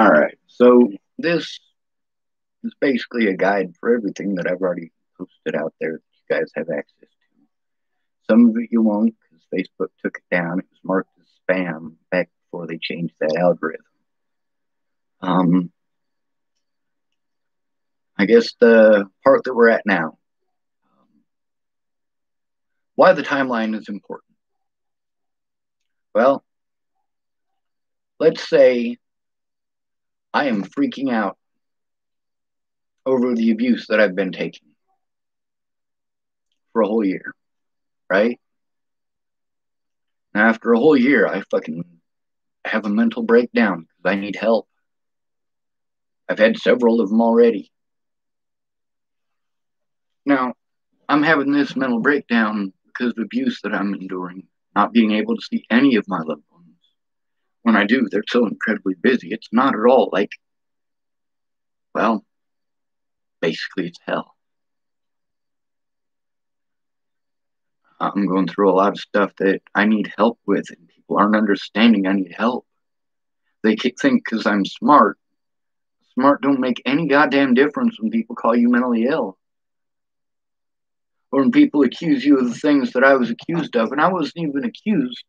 All right. So this is basically a guide for everything that I've already posted out there that you guys have access to. Some of it you won't because Facebook took it down. It was marked as spam back before they changed that algorithm. Um, I guess the part that we're at now, why the timeline is important. Well, let's say I am freaking out over the abuse that I've been taking for a whole year, right? Now, after a whole year, I fucking have a mental breakdown because I need help. I've had several of them already. Now, I'm having this mental breakdown because of abuse that I'm enduring, not being able to see any of my loved ones. When I do, they're so incredibly busy. It's not at all like, well, basically, it's hell. I'm going through a lot of stuff that I need help with, and people aren't understanding I need help. They think because I'm smart. Smart don't make any goddamn difference when people call you mentally ill. Or when people accuse you of the things that I was accused of, and I wasn't even accused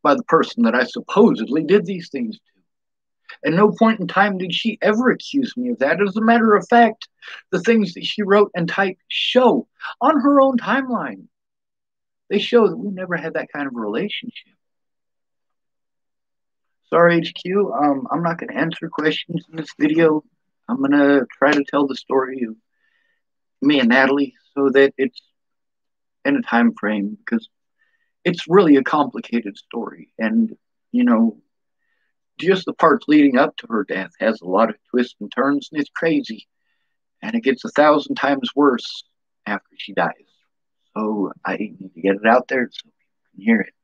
by the person that I supposedly did these things to. At no point in time did she ever accuse me of that. As a matter of fact, the things that she wrote and typed show on her own timeline. They show that we never had that kind of a relationship. Sorry, HQ. I'm not going to answer questions in this video. I'm going to try to tell the story of me and Natalie so that it's in a time frame because it's really a complicated story. And, you know, just the parts leading up to her death has a lot of twists and turns, and it's crazy. And it gets 1,000 times worse after she dies. So I need to get it out there so people can hear it.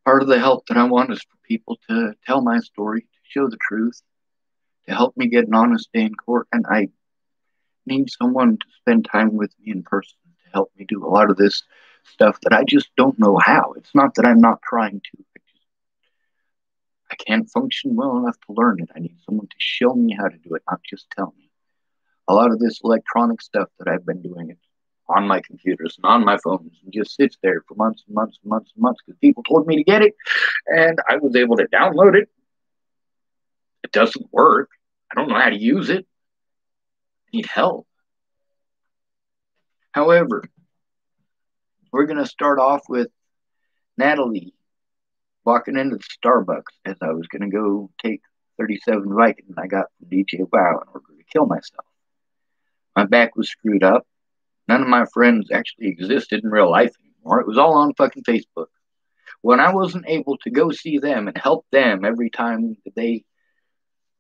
Part of the help that I want is for people to tell my story, to show the truth, to help me get an honest day in court. And I need someone to spend time with me in person to help me do a lot of this stuff that I just don't know how. It's not that I'm not trying to. I can't function well enough to learn it. I need someone to show me how to do it, not just tell me. A lot of this electronic stuff that I've been doing, it's on my computers and on my phones and just sits there for months and months and months and months because people told me to get it and I was able to download it. It doesn't work. I don't know how to use it. I need help. However, we're going to start off with Natalie walking into the Starbucks as I was going to go take 37 Viking I got from DJ Wow in order to kill myself. My back was screwed up. None of my friends actually existed in real life anymore. It was all on fucking Facebook. When I wasn't able to go see them and help them every time that they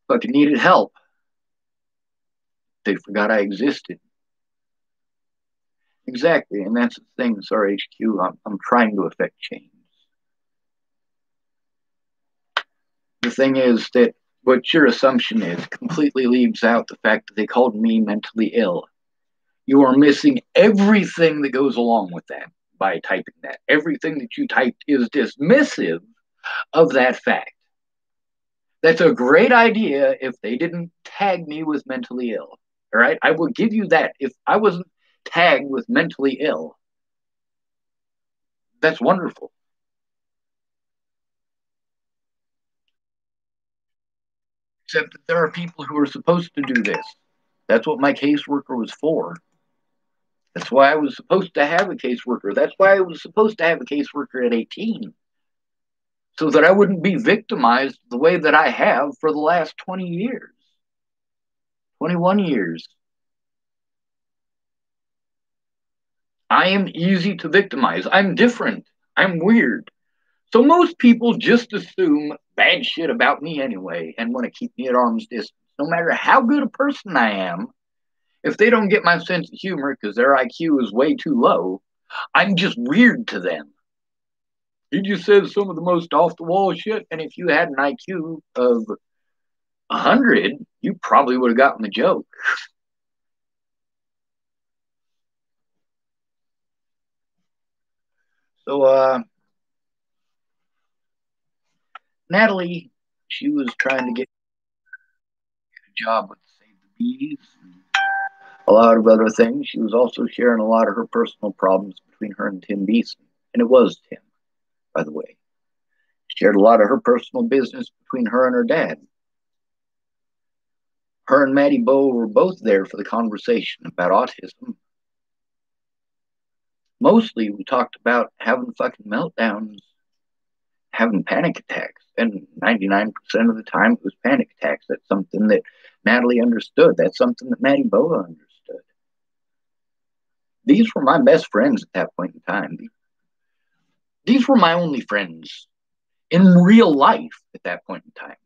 fucking needed help, they forgot I existed. Exactly, and that's the thing, sorry, HQ. I'm trying to affect change. The thing is that what your assumption is completely leaves out the fact that they called me mentally ill. You are missing everything that goes along with that by typing that. Everything that you typed is dismissive of that fact. That's a great idea if they didn't tag me with mentally ill. All right, I will give you that. If I wasn't tagged with mentally ill, that's wonderful. Except that there are people who are supposed to do this. That's what my caseworker was for. That's why I was supposed to have a caseworker. That's why I was supposed to have a caseworker at 18. So that I wouldn't be victimized the way that I have for the last 20 years, 21 years. I am easy to victimize. I'm different. I'm weird. So most people just assume bad shit about me anyway and want to keep me at arm's distance. No matter how good a person I am, if they don't get my sense of humor because their IQ is way too low, I'm just weird to them. He just says some of the most off the wall shit. And if you had an IQ of 100, you probably would have gotten the joke. So, Natalie, she was trying to get a job with Save the Bees and a lot of other things. She was also sharing a lot of her personal problems between her and Tim Beeson. And it was Tim, by the way. She shared a lot of her personal business between her and her dad. Her and Maddie Bowe were both there for the conversation about autism. Mostly, we talked about having fucking meltdowns, having panic attacks. And 99% of the time, it was panic attacks. That's something that Natalie understood. That's something that Maddie Bowe understood. These were my best friends at that point in time. These were my only friends in real life at that point in time.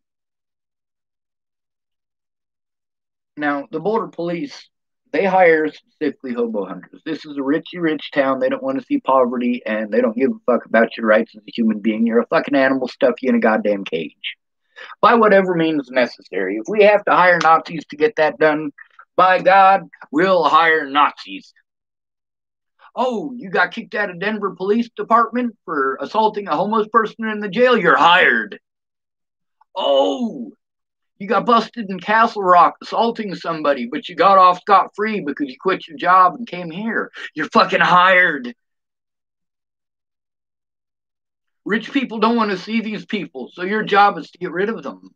Now, the Boulder police, they hire specifically hobo hunters. This is a richy rich town. They don't want to see poverty, and they don't give a fuck about your rights as a human being. You're a fucking animal stuck you in a goddamn cage. By whatever means necessary. If we have to hire Nazis to get that done, by God, we'll hire Nazis. Oh, you got kicked out of Denver Police Department for assaulting a homeless person in the jail? You're hired. Oh, you got busted in Castle Rock assaulting somebody, but you got off scot free because you quit your job and came here. You're fucking hired. Rich people don't want to see these people, so your job is to get rid of them.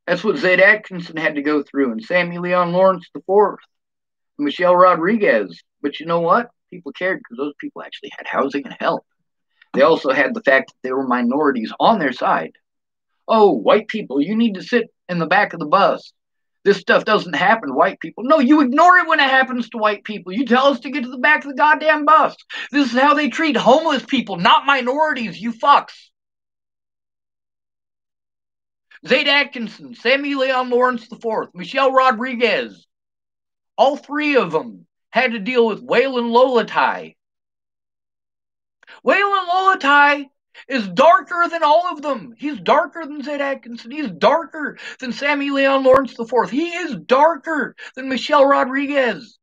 That's what Zed Atkinson had to go through, and Sammy Leon Lawrence IV, and Michelle Rodriguez. But you know what? People cared because those people actually had housing and help. They also had the fact that they were minorities on their side. Oh, white people, you need to sit in the back of the bus. This stuff doesn't happen to white people. No, you ignore it when it happens to white people. You tell us to get to the back of the goddamn bus. This is how they treat homeless people, not minorities, you fucks. Zade Atkinson, Sammy Leon Lawrence IV, Michelle Rodriguez, all three of them had to deal with Waylon Lolatai. Waylon Lolatai is darker than all of them. He's darker than Zed Atkinson. He's darker than Sammy Leon Lawrence IV. He is darker than Michelle Rodriguez.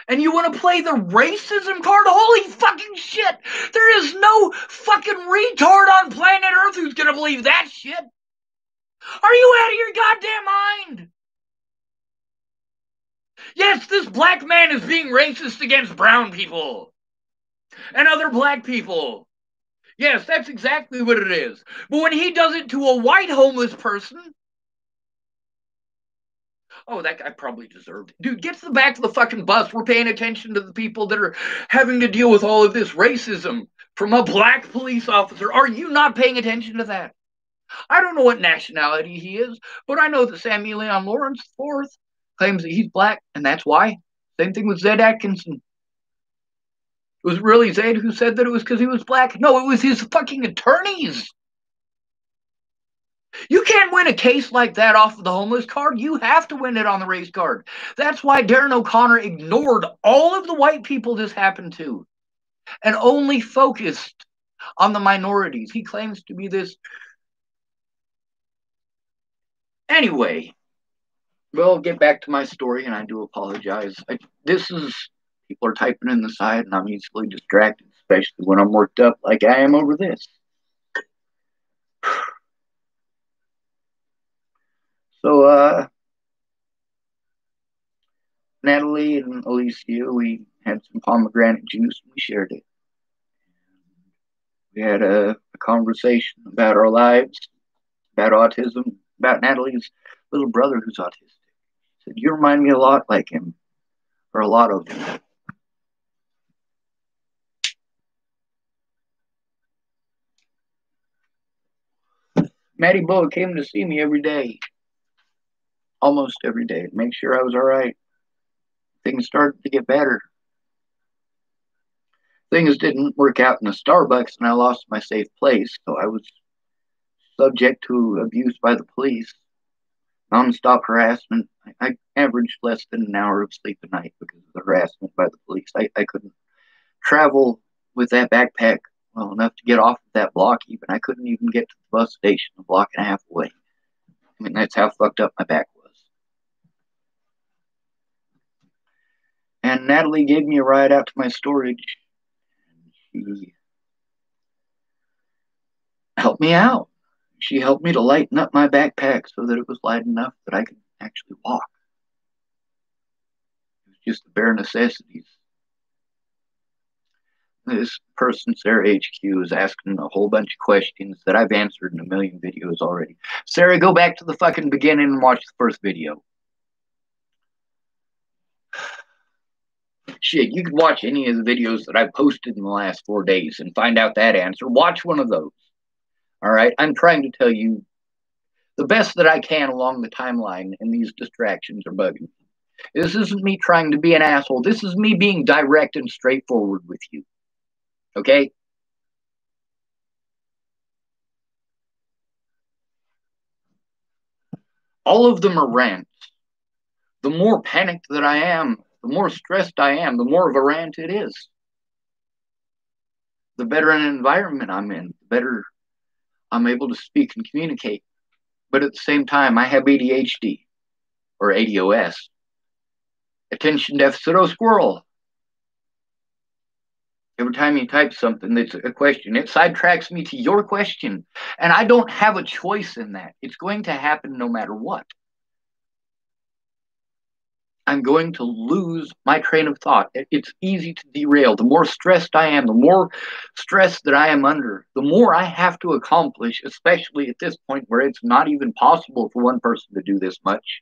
And you want to play the racism card? Holy fucking shit! There is no fucking retard on planet Earth who's gonna believe that shit. Are you out of your goddamn mind? Yes, this black man is being racist against brown people and other black people. Yes, that's exactly what it is. But when he does it to a white homeless person, oh, that guy probably deserved it. Dude, get to the back of the fucking bus. We're paying attention to the people that are having to deal with all of this racism from a black police officer. Are you not paying attention to that? I don't know what nationality he is, but I know that Sammy Leon Lawrence IV claims that he's black, and that's why. Same thing with Zed Atkinson. Was it really Zed who said that it was because he was black? No, it was his fucking attorneys. You can't win a case like that off of the homeless card. You have to win it on the race card. That's why Darren O'Connor ignored all of the white people this happened to and only focused on the minorities. He claims to be this. Anyway, we'll get back to my story, and I do apologize. People are typing in the side, and I'm easily distracted, especially when I'm worked up like I am over this. So, Natalie and Alicia, we had some pomegranate juice, and we shared it. We had a conversation about our lives, about autism, about Natalie's little brother who's autistic. She said, "You remind me a lot like him, or a lot of him." Maddie Bowe came to see me every day, almost every day, to make sure I was all right. Things started to get better. Things didn't work out in a Starbucks, and I lost my safe place, so I was subject to abuse by the police, nonstop harassment. I averaged less than an hour of sleep a night because of the harassment by the police. I couldn't travel with that backpack well enough to get off of that block even. I couldn't even get to the bus station a block and a half away. I mean, that's how fucked up my back was. And Natalie gave me a ride out to my storage. She helped me out. She helped me to lighten up my backpack so that it was light enough that I could actually walk. It was just the bare necessities. This person, Sarah HQ, is asking a whole bunch of questions that I've answered in a million videos already. Sarah, go back to the fucking beginning and watch the first video. Shit, you could watch any of the videos that I posted in the last 4 days and find out that answer. Watch one of those. All right? I'm trying to tell you the best that I can along the timeline, and these distractions are bugging. This isn't me trying to be an asshole. This is me being direct and straightforward with you. Okay? All of them are rants. The more panicked that I am, the more stressed I am, the more of a rant it is. The better an environment I'm in, the better I'm able to speak and communicate. But at the same time, I have ADHD or ADOS, attention deficit squirrel. Every time you type something that's a question, it sidetracks me to your question. And I don't have a choice in that. It's going to happen no matter what. I'm going to lose my train of thought. It's easy to derail. The more stressed I am, the more stress that I am under, the more I have to accomplish, especially at this point where it's not even possible for one person to do this much.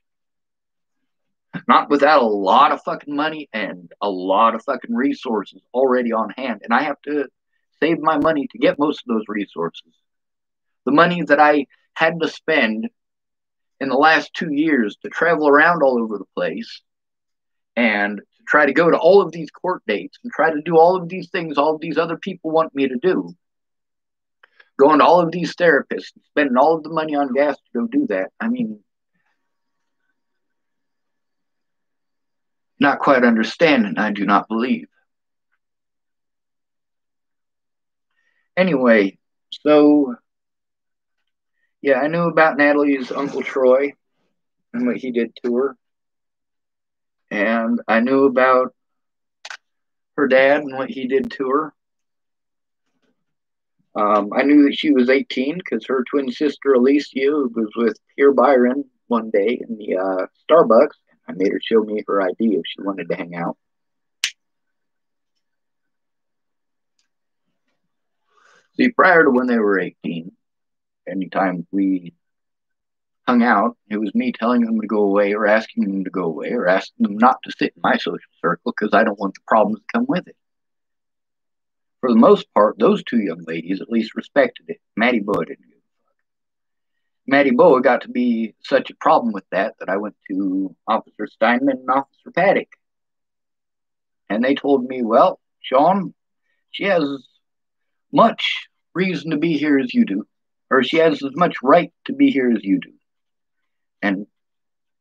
Not without a lot of fucking money and a lot of fucking resources already on hand. And I have to save my money to get most of those resources. The money that I had to spend in the last 2 years to travel around all over the place and to try to go to all of these court dates and try to do all of these things all of these other people want me to do. Going to all of these therapists and spending all of the money on gas to go do that. I mean, not quite understanding, I do not believe. Anyway, so yeah, I knew about Natalie's Uncle Troy and what he did to her. And I knew about her dad and what he did to her. I knew that she was 18 because her twin sister Alicia was with Pierre Byron one day in the Starbucks. I made her show me her ID if she wanted to hang out. See, prior to when they were 18, anytime we hung out, it was me telling them to go away or asking them to go away or asking them not to sit in my social circle because I don't want the problems to come with it. For the most part, those two young ladies at least respected it. Maddie Boa didn't give a fuck. Maddie Boa got to be such a problem with that I went to Officer Steinman and Officer Paddock. And they told me, well, Sean, she has as much reason to be here as you do. Or she has as much right to be here as you do. And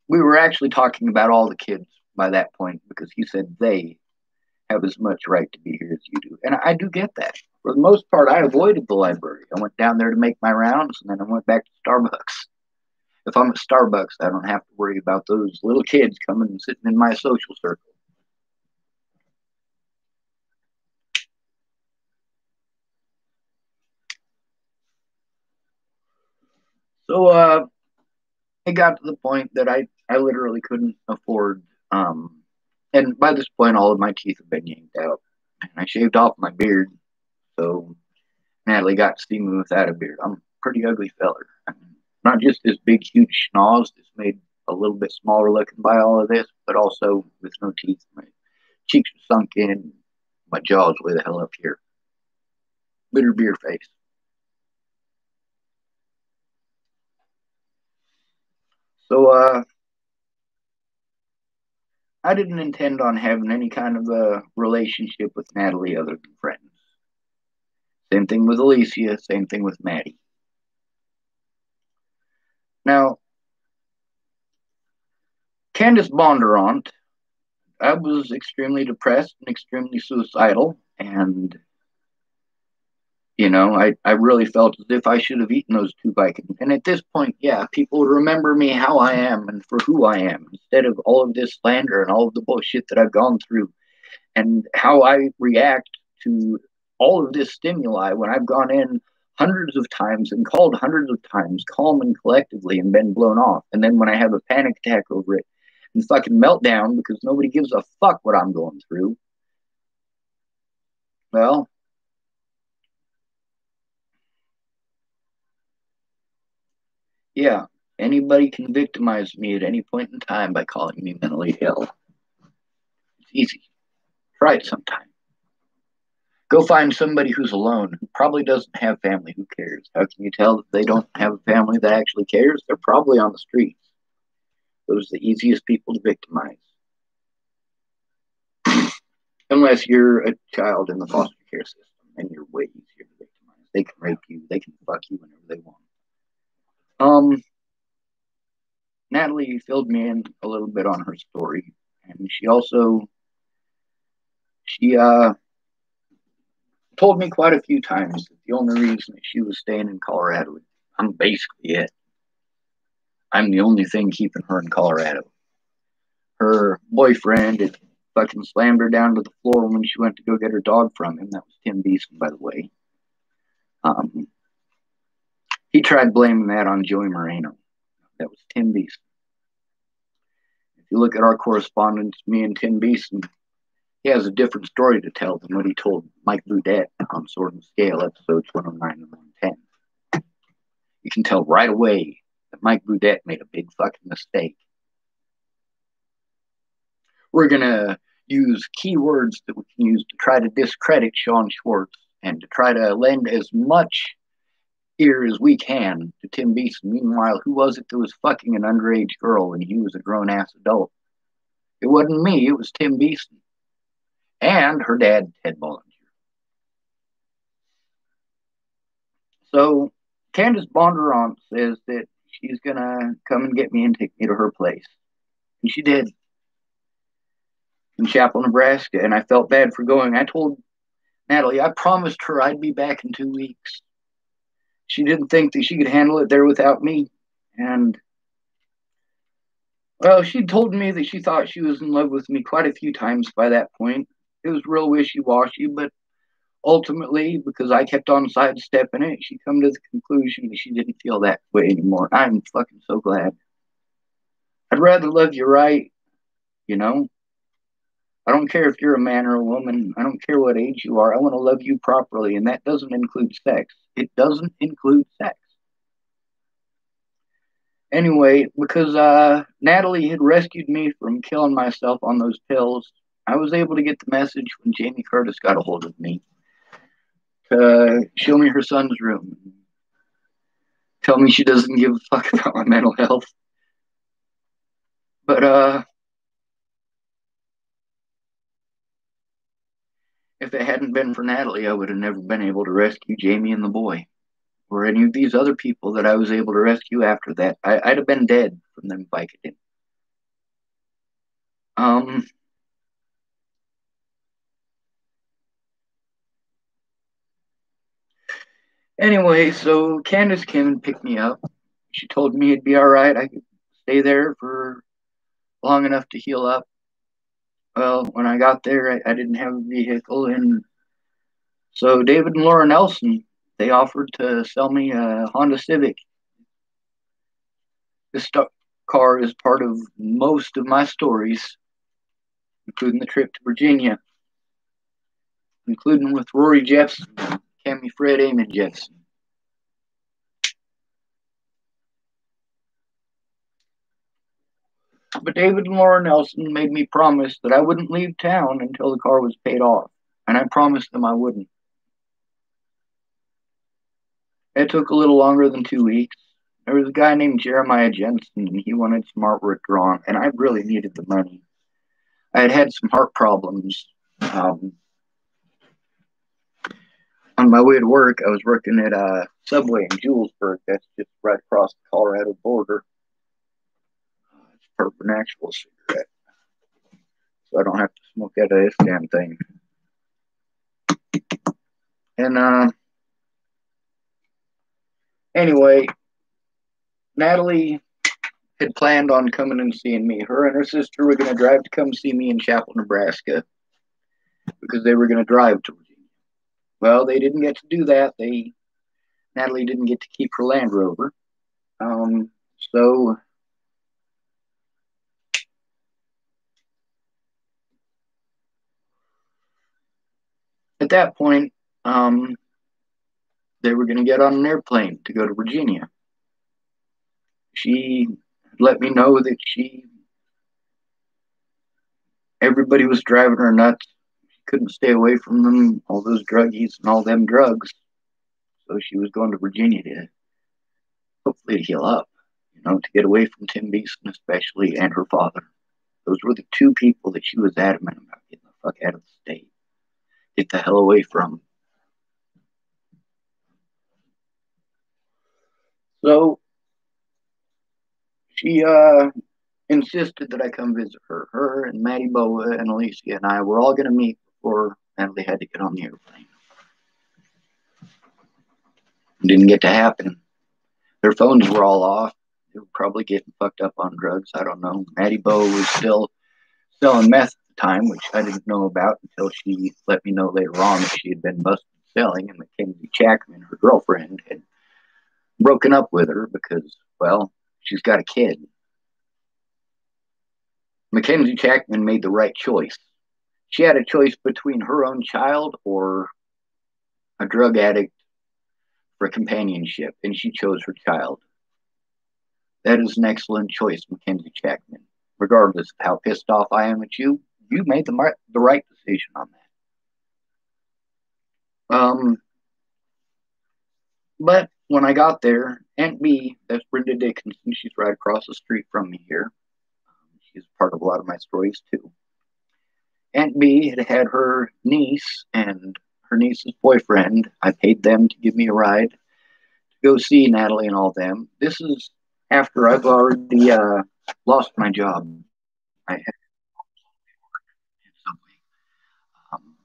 we were actually talking about all the kids by that point because he said they have as much right to be here as you do. And I do get that. For the most part, I avoided the library. I went down there to make my rounds, and then I went back to Starbucks. If I'm at Starbucks, I don't have to worry about those little kids coming and sitting in my social circle. So it got to the point that I literally couldn't afford, and by this point, all of my teeth have been yanked out. And I shaved off my beard, so Natalie got to see me without a beard. I'm a pretty ugly feller. I mean, not just this big, huge schnoz that's made a little bit smaller looking by all of this, but also with no teeth. My cheeks are sunk in, my jaw's way the hell up here. Bitter beer face. So I didn't intend on having any kind of a relationship with Natalie other than friends. Same thing with Alicia, same thing with Maddie. Now, Candace Bondurant, I was extremely depressed and extremely suicidal, and you know, I really felt as if I should have eaten those 2 Vikings. And at this point, yeah, people would remember me how I am and for who I am, instead of all of this slander and all of the bullshit that I've gone through, and how I react to all of this stimuli when I've gone in hundreds of times and called hundreds of times, calm and collectively, and been blown off. And then when I have a panic attack over it and fucking meltdown because nobody gives a fuck what I'm going through, well, yeah, anybody can victimize me at any point in time by calling me mentally ill. It's easy. Try it sometime. Go find somebody who's alone, who probably doesn't have family. Who cares? How can you tell that they don't have a family that actually cares? They're probably on the streets. Those are the easiest people to victimize. Unless you're a child in the foster care system, and you're way easier to victimize. They can rape you. They can fuck you whenever they want. Natalie filled me in a little bit on her story, and she told me quite a few times that the only reason that she was staying in Colorado, I'm basically it. I'm the only thing keeping her in Colorado. Her boyfriend had fucking slammed her down to the floor when she went to go get her dog from him. That was Tim Beeson, by the way. He tried blaming that on Joey Moreno. That was Tim Beeson. If you look at our correspondence, me and Tim Beeson, he has a different story to tell than what he told Mike Boudet on Sword and Scale, episodes 109 and 110. You can tell right away that Mike Boudet made a big fucking mistake. We're going to use keywords that we can use to try to discredit Sean Schwartz and to try to lend as much ear as we can to Tim Beeson. Meanwhile, who was it that was fucking an underage girl when he was a grown-ass adult? It wasn't me, it was Tim Beeson. And her dad, Ted Bollinger. So, Candace Bondurant says that she's going to come and get me and take me to her place. And she did. In Chapel, Nebraska. And I felt bad for going. I told Natalie, I promised her I'd be back in 2 weeks. She didn't think that she could handle it there without me. And, well, she told me that she thought she was in love with me quite a few times by that point. It was real wishy-washy, but ultimately, because I kept on sidestepping it, she come to the conclusion that she didn't feel that way anymore. I'm fucking so glad. I'd rather love you right, you know? I don't care if you're a man or a woman. I don't care what age you are. I want to love you properly, and that doesn't include sex. It doesn't include sex. Anyway, because Natalie had rescued me from killing myself on those pills, I was able to get the message when Jamie Curtis got a hold of me to show me her son's room. Tell me she doesn't give a fuck about my mental health. But if it hadn't been for Natalie, I would have never been able to rescue Jamie and the boy, or any of these other people that I was able to rescue after that. I'd have been dead from them Vicodin. Anyway, so Candace came and picked me up. She told me it'd be all right. I could stay there for long enough to heal up. Well, when I got there, I didn't have a vehicle, and so David and Laura Nelson, they offered to sell me a Honda Civic. This car is part of most of my stories, including the trip to Virginia, including with Rory Jepson, Cammy Fred Amon Jepson. But David and Laura Nelson made me promise that I wouldn't leave town until the car was paid off, and I promised them I wouldn't. It took a little longer than 2 weeks. There was a guy named Jeremiah Jensen, and he wanted some artwork drawn, and I really needed the money. I had had some heart problems. On my way to work, I was working at a Subway in Julesburg. That's just right across the Colorado border. It's for an actual cigarette, so I don't have to smoke out of this damn thing. And anyway, Natalie had planned on coming and seeing me. Her and her sister were going to drive to come see me in Chapel, Nebraska, because they were going to drive to Virginia. Well, they didn't get to do that. They Natalie didn't get to keep her Land Rover. So at that point, they were going to get on an airplane to go to Virginia. She let me know that everybody was driving her nuts. She couldn't stay away from them, all those druggies and all them drugs. So she was going to Virginia to hopefully to heal up, to get away from Tim Beeson especially and her father. Those were the two people that she was adamant about getting the fuck out of the state. Get the hell away from. So she insisted that I come visit her. Her and Maddie Boa and Alicia and I were all going to meet before Natalie had to get on the airplane. It didn't get to happen. Their phones were all off. They were probably getting fucked up on drugs. I don't know. Maddie Boa was still selling meth at the time, which I didn't know about until she let me know later on that she had been busted selling, and Mackenzie Chapman, her girlfriend, had broken up with her because, well, she's got a kid. Mackenzie Chapman made the right choice. She had a choice between her own child or a drug addict for companionship, and she chose her child. That is an excellent choice, Mackenzie Chapman. Regardless of how pissed off I am at you, you made the right decision on that. But when I got there, Aunt B, that's Brenda Dickinson, she's right across the street from me here. She's part of a lot of my stories too. Aunt B had her niece and her niece's boyfriend. I paid them to give me a ride to go see Natalie and all them. This is after I've already lost my job. I had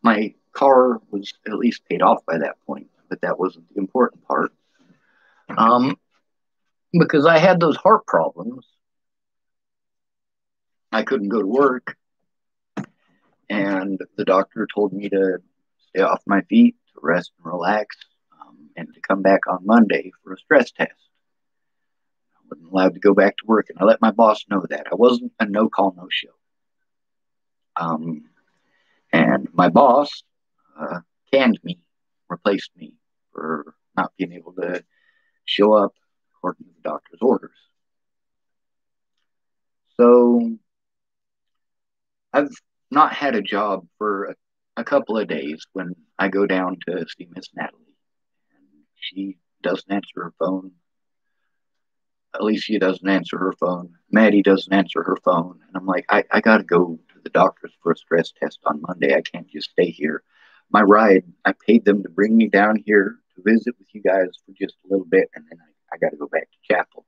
my car was at least paid off by that point, but that wasn't the important part. Because I had those heart problems, I couldn't go to work, and the doctor told me to stay off my feet, to rest and relax, and to come back on Monday for a stress test. I wasn't allowed to go back to work, and I let my boss know that. I wasn't a no-call, no-show. And my boss canned me, replaced me for not being able to show up according to the doctor's orders. So I've not had a job for a couple of days when I go down to see Miss Natalie. And she doesn't answer her phone. Alicia doesn't answer her phone. Maddie doesn't answer her phone. And I'm like, I got to go to the doctor's for a stress test on Monday. I can't just stay here. My ride, I paid them to bring me down here to visit with you guys for just a little bit, and then I got to go back to chapel.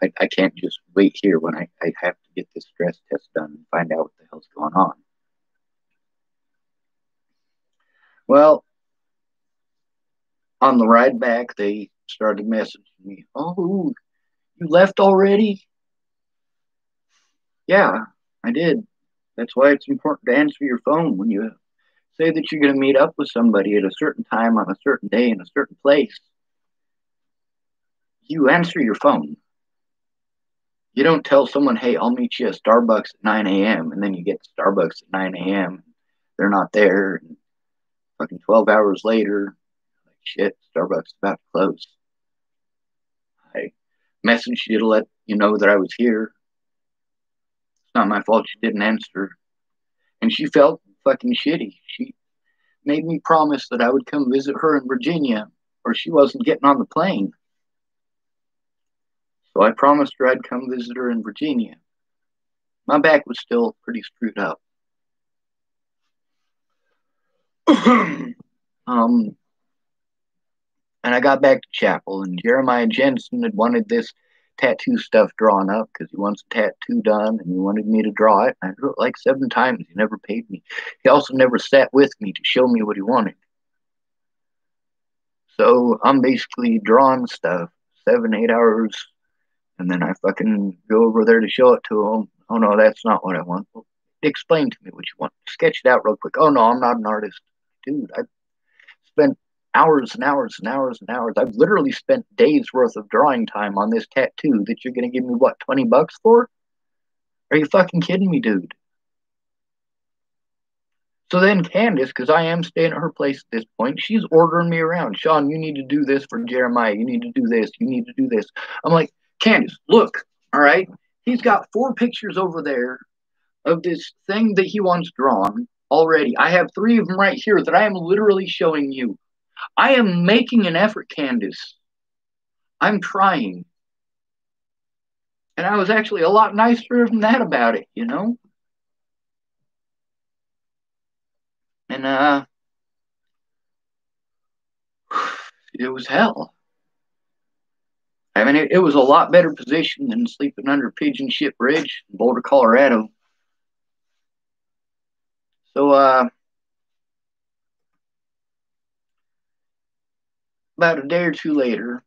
I can't just wait here when I have to get this stress test done and find out what the hell's going on. Well, on the ride back, they started messaging me. Oh, you left already? Yeah, I did. That's why it's important to answer your phone when you say that you're going to meet up with somebody at a certain time on a certain day in a certain place. You answer your phone. You don't tell someone, hey, I'll meet you at Starbucks at 9 a.m. and then you get to Starbucks at 9 a.m. They're not there. And fucking 12 hours later, like, shit, Starbucks is about to close. I messaged you to let you know that I was here. It's not my fault she didn't answer. And she felt fucking shitty. She made me promise that I would come visit her in Virginia or she wasn't getting on the plane. So I promised her I'd come visit her in Virginia. My back was still pretty screwed up. And I got back to chapel, and Jeremiah Jensen had wanted this tattoo stuff drawn up because he wants a tattoo done, and he wanted me to draw it. I drew it like 7 times. He never paid me. He also never sat with me to show me what he wanted. So I'm basically drawing stuff 7, 8 hours, and then I fucking go over there to show it to him. Oh no, that's not what I want. Well, explain to me what you want. Sketch it out real quick. Oh no, I'm not an artist. Dude, I spent hours and hours and hours and hours. I've literally spent days worth of drawing time on this tattoo that you're going to give me, what, 20 bucks for? Are you fucking kidding me, dude? So then Candace, because I am staying at her place at this point, she's ordering me around. Sean, you need to do this for Jeremiah. You need to do this. You need to do this. I'm like, Candace, look, all right? He's got 4 pictures over there of this thing that he wants drawn already. I have 3 of them right here that I am literally showing you. I am making an effort, Candace. I'm trying. And I was actually a lot nicer than that about it, you know? And it was hell. I mean, it was a lot better position than sleeping under Pigeon Ship Bridge in Boulder, Colorado. So about a day or 2 later,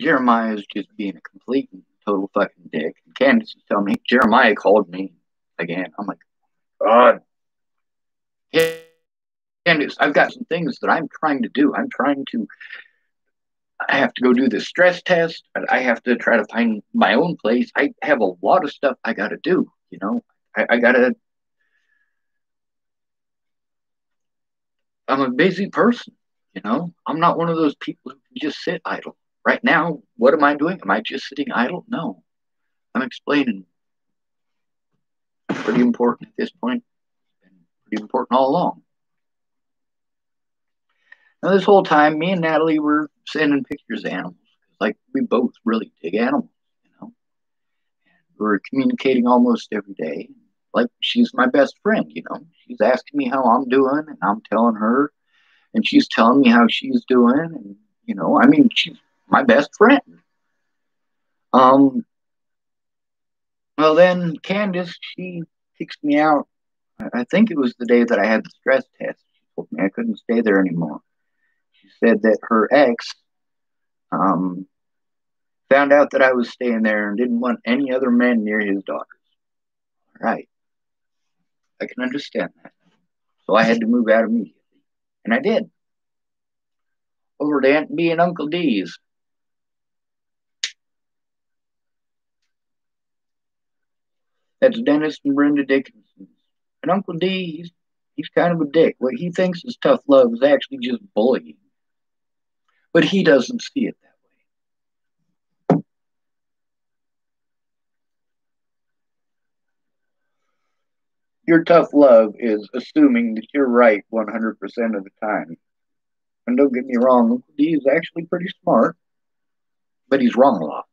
Jeremiah is just being a complete and total fucking dick. And Candace is telling me, Jeremiah called me again. I'm like, God. Candace, I've got some things that I'm trying to do. I have to go do this stress test. I have to try to find my own place. I have a lot of stuff I got to do, you know. I got to, I'm a busy person, you know. I'm not one of those people who can just sit idle. Right now, what am I doing? Am I just sitting idle? No. I'm explaining. Pretty important at this point. And pretty important all along. Now, this whole time, me and Natalie were sending pictures of animals. Like, we both really dig animals, you know. We're communicating almost every day. Like, she's my best friend, you know. She's asking me how I'm doing, and I'm telling her, and she's telling me how she's doing, and, you know, I mean, she's my best friend. Well, then Candace, she kicks me out. I think it was the day that I had the stress test. She told me I couldn't stay there anymore. She said that her ex found out that I was staying there and didn't want any other men near his daughters. Right. I can understand that. So I had to move out immediately. And I did. Over to Aunt B and Uncle D's. That's Dennis and Brenda Dickinson. And Uncle D, he's kind of a dick. What he thinks is tough love is actually just bullying. But he doesn't see it that way. Your tough love is assuming that you're right 100% of the time. And don't get me wrong, Uncle D is actually pretty smart, but he's wrong a lot.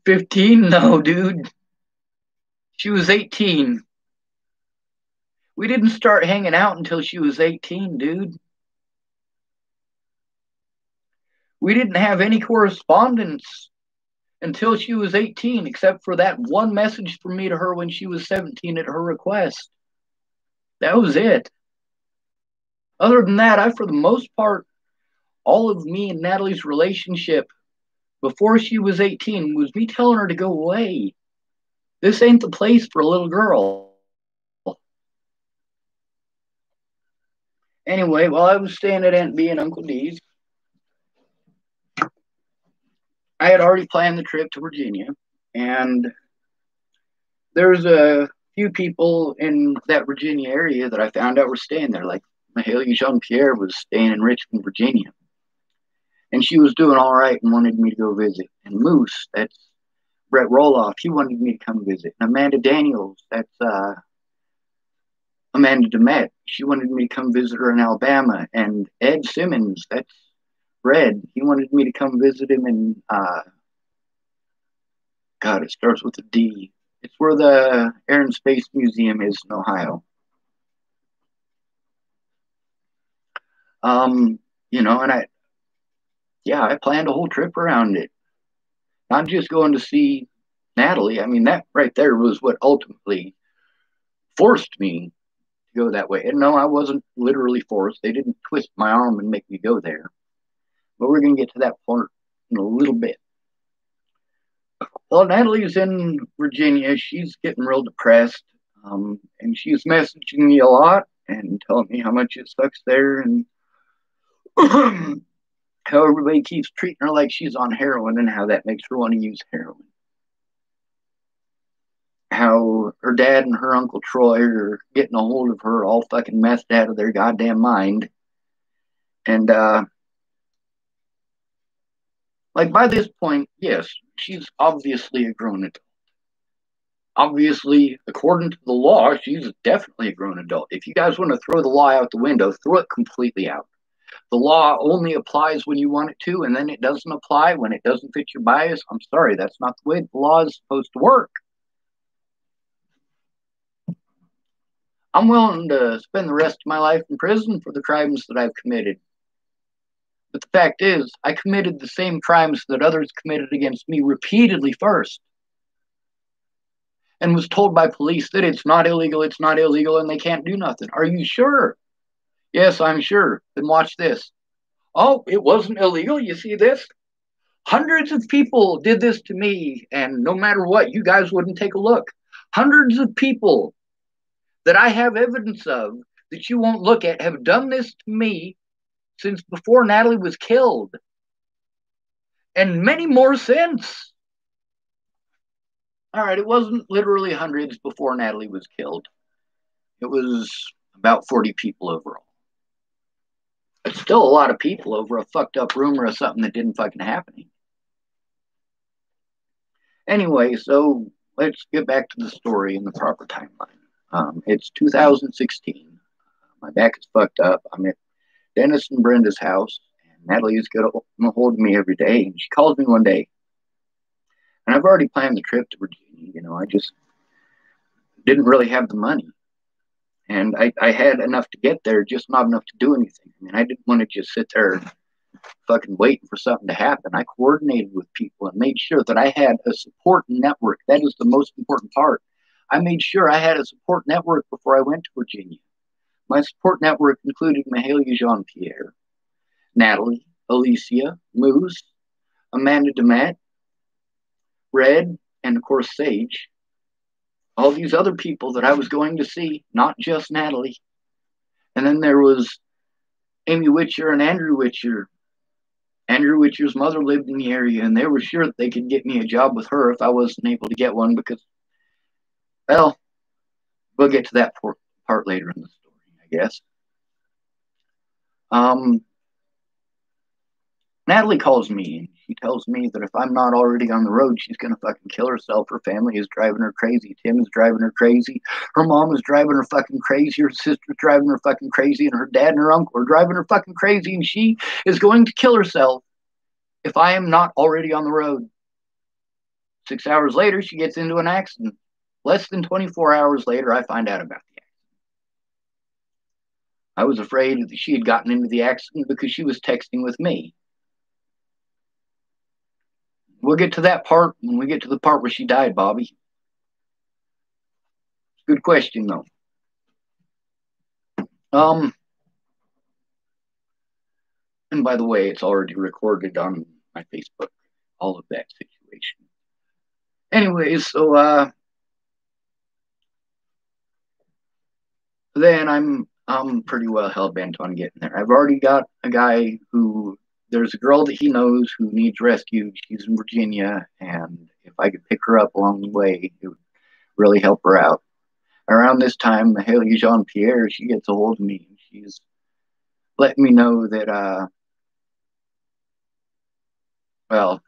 15? No, dude. She was 18. We didn't start hanging out until she was 18, dude. We didn't have any correspondence until she was 18, except for that one message from me to her when she was 17 at her request. That was it. Other than that, for the most part, all of me and Natalie's relationship before she was 18 was me telling her to go away. This ain't the place for a little girl. Anyway, while I was staying at Aunt B and Uncle D's, I had already planned the trip to Virginia, and there's a few people in that Virginia area that I found out were staying there, like Mahalia Jean-Pierre was staying in Richmond, Virginia. And she was doing all right and wanted me to go visit. And Moose, that's Brett Roloff, he wanted me to come visit. And Amanda Daniels, that's Amanda DeMette, she wanted me to come visit her in Alabama. And Ed Simmons, that's Red, he wanted me to come visit him in, God, it starts with a D. It's where the Air and Space Museum is in Ohio. You know, and I planned a whole trip around it. Not just going to see Natalie. I mean, that right there was what ultimately forced me to go that way. And no, I wasn't literally forced. They didn't twist my arm and make me go there. But we're going to get to that part in a little bit. Well, Natalie's in Virginia. She's getting real depressed. And she's messaging me a lot and telling me how much it sucks there and how everybody keeps treating her like she's on heroin and how that makes her want to use heroin. How her dad and her Uncle Troy are getting a hold of her all fucking messed out of their goddamn mind. And, like, by this point, yes, she's obviously a grown adult. Obviously, according to the law, she's definitely a grown adult. If you guys want to throw the law out the window, throw it completely out. The law only applies when you want it to, and then it doesn't apply when it doesn't fit your bias. I'm sorry, that's not the way the law is supposed to work. I'm willing to spend the rest of my life in prison for the crimes that I've committed. But the fact is, I committed the same crimes that others committed against me repeatedly first. And was told by police that it's not illegal, and they can't do nothing. Are you sure? Yes, I'm sure. Then watch this. Oh, it wasn't illegal. You see this? Hundreds of people did this to me, and no matter what, you guys wouldn't take a look. Hundreds of people that I have evidence of that you won't look at have done this to me since before Natalie was killed. And many more since. All right, it wasn't literally hundreds before Natalie was killed. It was about 40 people overall. It's still a lot of people over a fucked up rumor of something that didn't fucking happen. Anyway, so let's get back to the story in the proper timeline. It's 2016. My back is fucked up. I'm at Dennis and Brenda's house, and Natalie is getting a hold of me every day. And she calls me one day, and I've already planned the trip to Virginia. You know, I just didn't really have the money. And I had enough to get there, just not enough to do anything. I mean, I didn't want to just sit there fucking waiting for something to happen. I coordinated with people and made sure that I had a support network. That is the most important part. I made sure I had a support network before I went to Virginia. My support network included Mahalia Jean-Pierre, Natalie, Alicia, Moose, Amanda DeMette, Red, and of course Sage. All these other people that I was going to see, not just Natalie. And then there was Amy Witcher and Andrew Witcher. Andrew Witcher's mother lived in the area, and they were sure that they could get me a job with her if I wasn't able to get one because, well, we'll get to that part later in the story, I guess. Natalie calls me, and she tells me that if I'm not already on the road, she's going to fucking kill herself. Her family is driving her crazy. Tim is driving her crazy. Her mom is driving her fucking crazy. Her sister's driving her fucking crazy. And her dad and her uncle are driving her fucking crazy. And she is going to kill herself if I am not already on the road. 6 hours later, she gets into an accident. Less than 24 hours later, I find out about the accident. I was afraid that she had gotten into the accident because she was texting with me. We'll get to that part when we get to the part where she died, Bobby. Good question, though. And by the way, it's already recorded on my Facebook, all of that situation. Anyways, so then I'm pretty well hell bent on getting there. I've already got a guy who there's a girl that he knows who needs rescued. She's in Virginia, and if I could pick her up along the way, it would really help her out. Around this time, Mahalia Jean-Pierre, she gets a hold of me. She's letting me know that, well,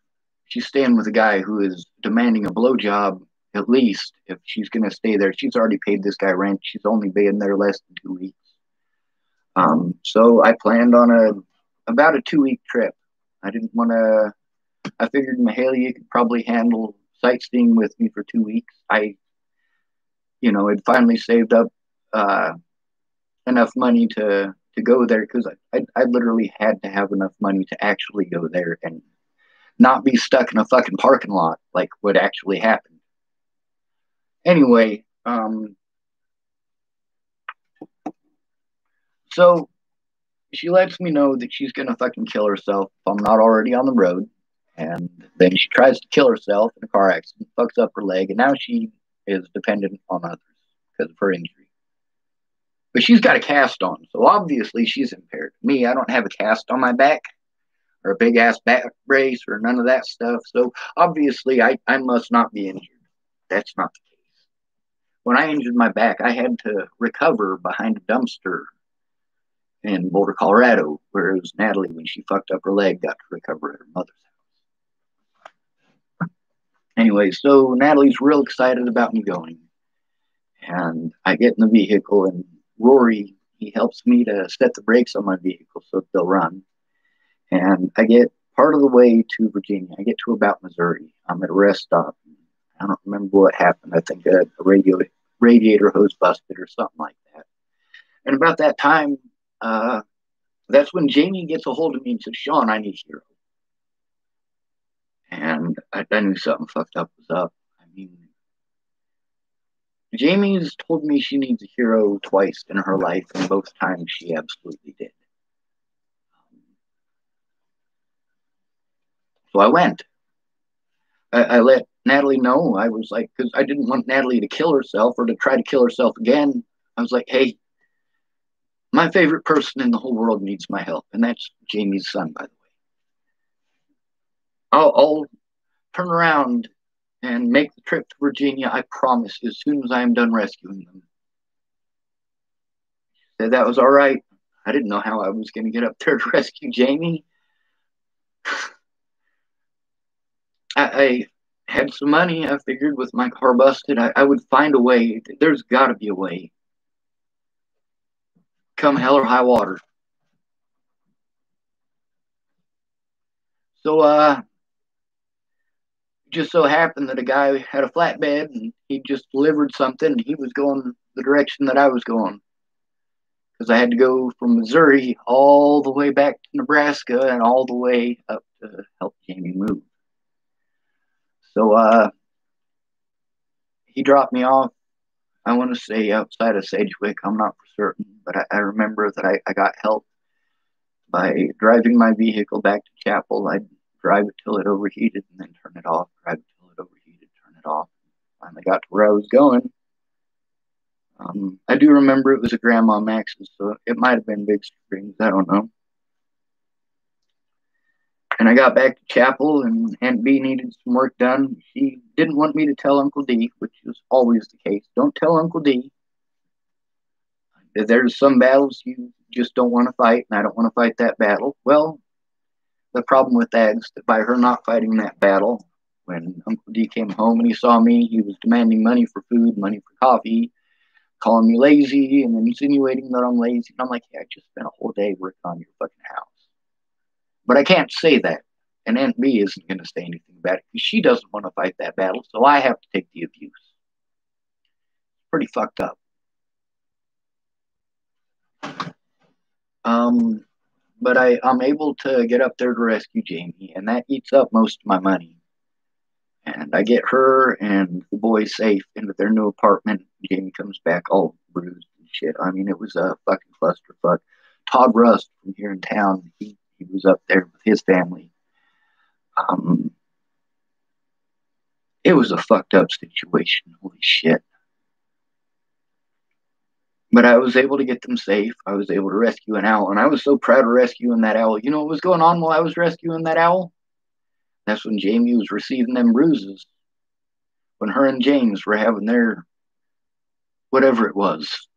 she's staying with a guy who is demanding a blowjob, at least, if she's going to stay there. She's already paid this guy rent. She's only been there less than 2 weeks. So I planned on about a 2-week trip. I didn't want to, I figured Mahalia could probably handle sightseeing with me for 2 weeks. I had finally saved up enough money to go there because I literally had to have enough money to actually go there and not be stuck in a fucking parking lot like what actually happened. Anyway, so she lets me know that she's gonna fucking kill herself if I'm not already on the road. And then she tries to kill herself in a car accident, fucks up her leg, and now she is dependent on others because of her injury. But she's got a cast on, so obviously she's impaired. Me, I don't have a cast on my back or a big ass back brace or none of that stuff. So obviously I must not be injured. That's not the case. When I injured my back, I had to recover behind a dumpster in Boulder, Colorado, where it was Natalie, when she fucked up her leg, got to recover at her mother's house. Anyway, so Natalie's real excited about me going. And I get in the vehicle, and Rory, he helps me to set the brakes on my vehicle so they'll run. And I get part of the way to Virginia. I get to about Missouri. I'm at a rest stop. I don't remember what happened. I think a radiator hose busted or something like that. And about that time, that's when Jamie gets a hold of me and says, Sean, I need a hero. And I knew something fucked up was up. I mean, Jamie's told me she needs a hero twice in her life, and both times she absolutely did. So I went. I let Natalie know. I was like, because I didn't want Natalie to kill herself or to try to kill herself again. I was like, hey, my favorite person in the whole world needs my help, and that's Jamie's son, by the way. I'll turn around and make the trip to Virginia, I promise, as soon as I am done rescuing them. She said that was all right. I didn't know how I was going to get up there to rescue Jamie. I had some money. I figured with my car busted, I would find a way. There's got to be a way. Come hell or high water. So, just so happened that a guy had a flatbed and he just delivered something. And he was going the direction that I was going, because I had to go from Missouri all the way back to Nebraska and all the way up to help Jamie move. So he dropped me off, I want to say outside of Sedgwick. I'm not for certain, but I remember that I got help by driving my vehicle back to Chapel. I'd drive it till it overheated and then turn it off, drive it till it overheated, turn it off. Finally got to where I was going. I do remember it was a Grandma Max's, so it might have been Big Springs. I don't know. And I got back to Chapel, and Aunt B needed some work done. She didn't want me to tell Uncle D, which is always the case. Don't tell Uncle D. There's some battles you just don't want to fight, and I don't want to fight that battle. Well, the problem with that is that by her not fighting that battle, when Uncle D came home and he saw me, he was demanding money for food, money for coffee, calling me lazy, and insinuating that I'm lazy. And I'm like, yeah, I just spent a whole day working on your fucking house. But I can't say that. And Aunt B isn't going to say anything about it because she doesn't want to fight that battle, so I have to take the abuse. Pretty fucked up. But I'm able to get up there to rescue Jamie, and that eats up most of my money. And I get her and the boys safe into their new apartment. Jamie comes back all bruised and shit. I mean, it was a fucking clusterfuck. Todd Rust from here in town, he was up there with his family. It was a fucked up situation. Holy shit. But I was able to get them safe. I was able to rescue an owl, and I was so proud of rescuing that owl. You know what was going on while I was rescuing that owl? That's when Jamie was receiving them bruises. When her and James were having their whatever it was.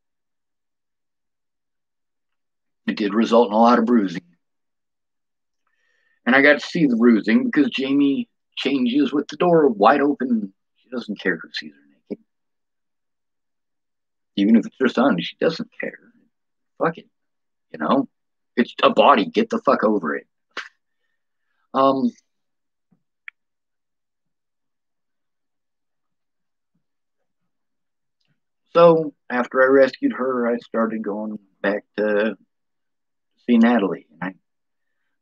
It did result in a lot of bruising. And I got to see the bruising because Jamie changes with the door wide open. She doesn't care who sees her naked. Even if it's her son, she doesn't care. Fuck it. You know? It's a body. Get the fuck over it. So after I rescued her, I started going back to see Natalie. And I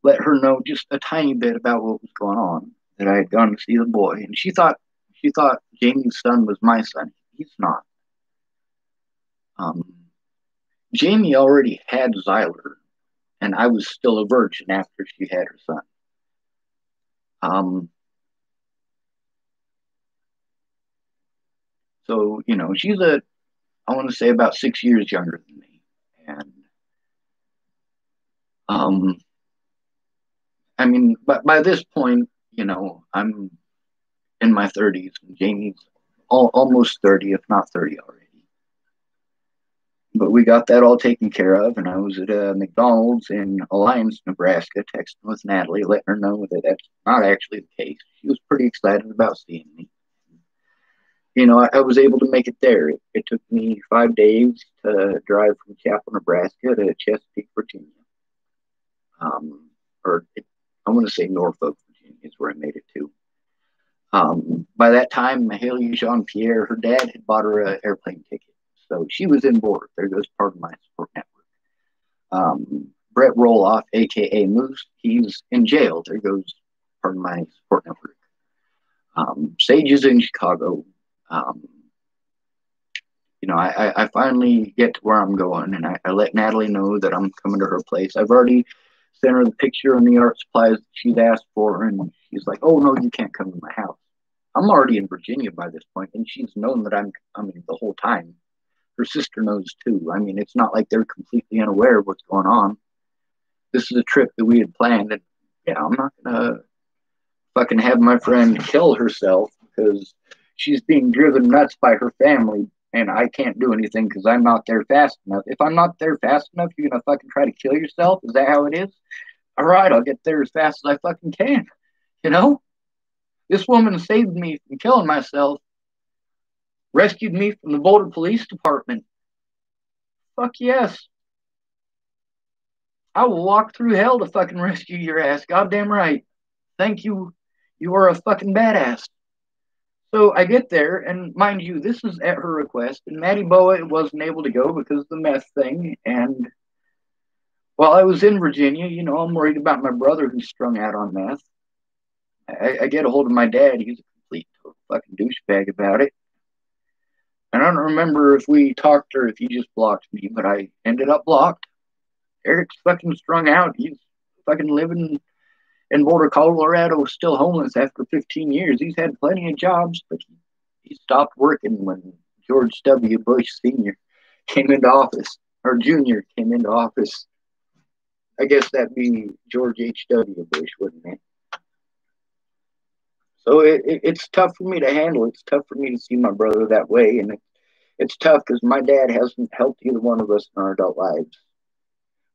let her know just a tiny bit about what was going on, that I had gone to see the boy. And she thought Jamie's son was my son. He's not. Jamie already had Zyler, and I was still a virgin after she had her son. So, you know, she's a I want to say about 6 years younger than me. And um, I mean, but by this point, I'm in my 30s, and Jamie's almost 30, if not 30 already. But we got that all taken care of, and I was at a McDonald's in Alliance, Nebraska, texting with Natalie, letting her know that that's not actually the case. She was pretty excited about seeing me. I was able to make it there. It took me 5 days to drive from Chapel, Nebraska to Chesapeake, Virginia. Or I want to say Norfolk, Virginia is where I made it to. By that time, Haley Jean Pierre, her dad had bought her an airplane ticket. So she was in board. There goes part of my support network. Brett Roloff, aka Moose, he's in jail. There goes part of my support network. Sage is in Chicago. I finally get to where I'm going, and I let Natalie know that I'm coming to her place. I've already sent her the picture and the art supplies that she'd asked for, and she's like, "Oh no, you can't come to my house." I'm already in Virginia by this point, and she's known that I'm coming the whole time. Her sister knows too. I mean, it's not like they're completely unaware of what's going on. This is a trip that we had planned, and yeah, I'm not gonna fucking have my friend kill herself because she's being driven nuts by her family, and I can't do anything because I'm not there fast enough. If I'm not there fast enough, you're gonna fucking try to kill yourself? Is that how it is? All right, I'll get there as fast as I fucking can. You know? This woman saved me from killing myself, rescued me from the Boulder Police Department. Fuck yes. I will walk through hell to fucking rescue your ass. Goddamn right. Thank you. You are a fucking badass. So I get there, and mind you, this is at her request, and Maddie Boa wasn't able to go because of the meth thing. And while I was in Virginia, I'm worried about my brother who's strung out on meth. I get a hold of my dad. He's a complete fucking douchebag about it. And I don't remember if we talked or if he just blocked me, but I ended up blocked. Eric's fucking strung out. He's fucking living in Boulder, Colorado, still homeless after 15 years. He's had plenty of jobs, but he stopped working when George W. Bush Sr. came into office, or Jr. came into office. I guess that'd be George H.W. Bush, wouldn't it? So it's tough for me to handle. It's tough for me to see my brother that way, and it's tough because my dad hasn't helped either one of us in our adult lives.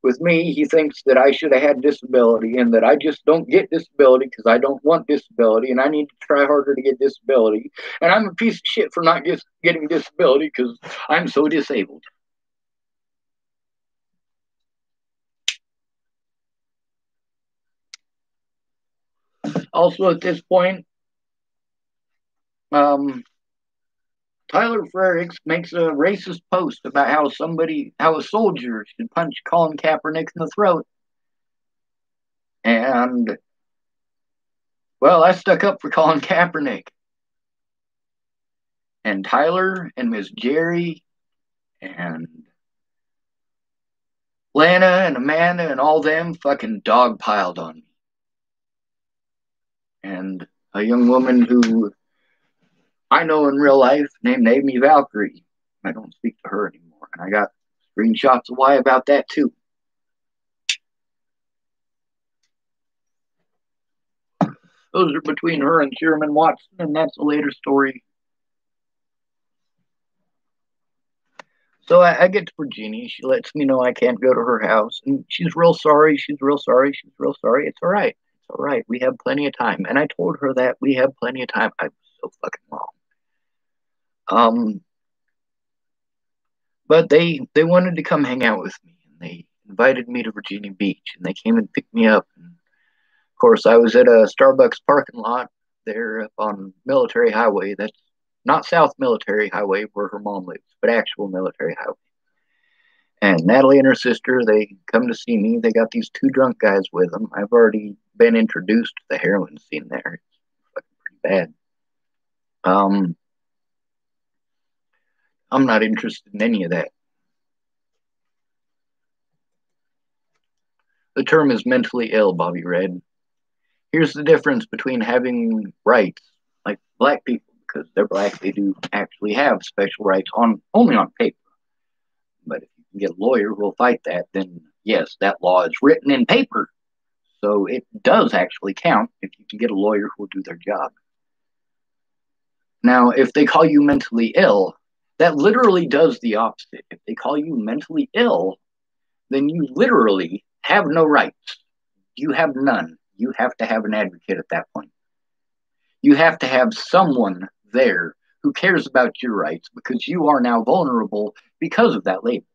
With me, he thinks that I should have had disability and that I just don't get disability because I don't want disability and I need to try harder to get disability. And I'm a piece of shit for not getting disability because I'm so disabled. Also, at this point, Tyler Frericks makes a racist post about how a soldier should punch Colin Kaepernick in the throat. And, well, I stuck up for Colin Kaepernick. And Tyler and Miss Jerry and Lana and Amanda and all them fucking dogpiled on me. And a young woman who I know in real life named Amy Valkyrie. I don't speak to her anymore. And I got screenshots of why about that too. Those are between her and Sherman Watson, and that's a later story. So I get to Virginia. She lets me know I can't go to her house. And she's real sorry. She's real sorry. She's real sorry. It's all right. It's all right. We have plenty of time. And I told her that we have plenty of time. I was so fucking wrong. But they wanted to come hang out with me. And they invited me to Virginia Beach. And they came and picked me up. And of course, I was at a Starbucks parking lot there up on Military Highway. That's not South Military Highway where her mom lives, but actual Military Highway. And Natalie and her sister, they come to see me. They got these two drunk guys with them. I've already been introduced to the heroin scene there. It's fucking pretty bad. I'm not interested in any of that. The term is mentally ill, Bobby Red. Here's the difference between having rights, like black people, because they're black, they do actually have special rights only on paper. can get a lawyer who will fight that, then yes, that law is written in paper. So it does actually count if you can get a lawyer who will do their job. Now, if they call you mentally ill, that literally does the opposite. If they call you mentally ill, then you literally have no rights. You have none. You have to have an advocate at that point. You have to have someone there who cares about your rights because you are now vulnerable because of that label.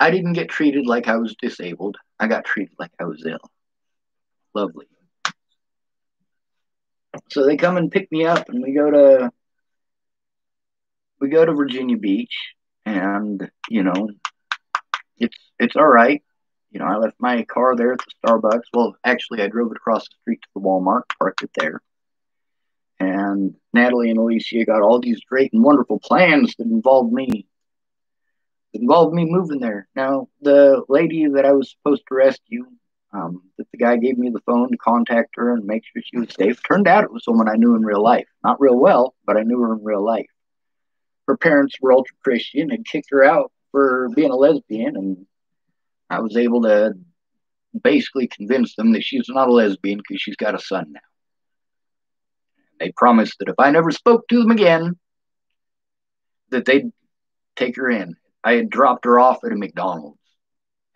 I didn't get treated like I was disabled. I got treated like I was ill. Lovely. So they come and pick me up, and we go to Virginia Beach, and it's all right. I left my car there at the Starbucks. Well, actually, I drove it across the street to the Walmart, parked it there. And Natalie and Alicia got all these great and wonderful plans that involved me. Moving there. Now, the lady that I was supposed to rescue, that the guy gave me the phone to contact her and make sure she was safe, turned out it was someone I knew in real life. Not real well, but I knew her in real life. Her parents were ultra Christian and kicked her out for being a lesbian, and I was able to basically convince them that she's not a lesbian because she's got a son now. They promised that if I never spoke to them again, that they'd take her in. I had dropped her off at a McDonald's.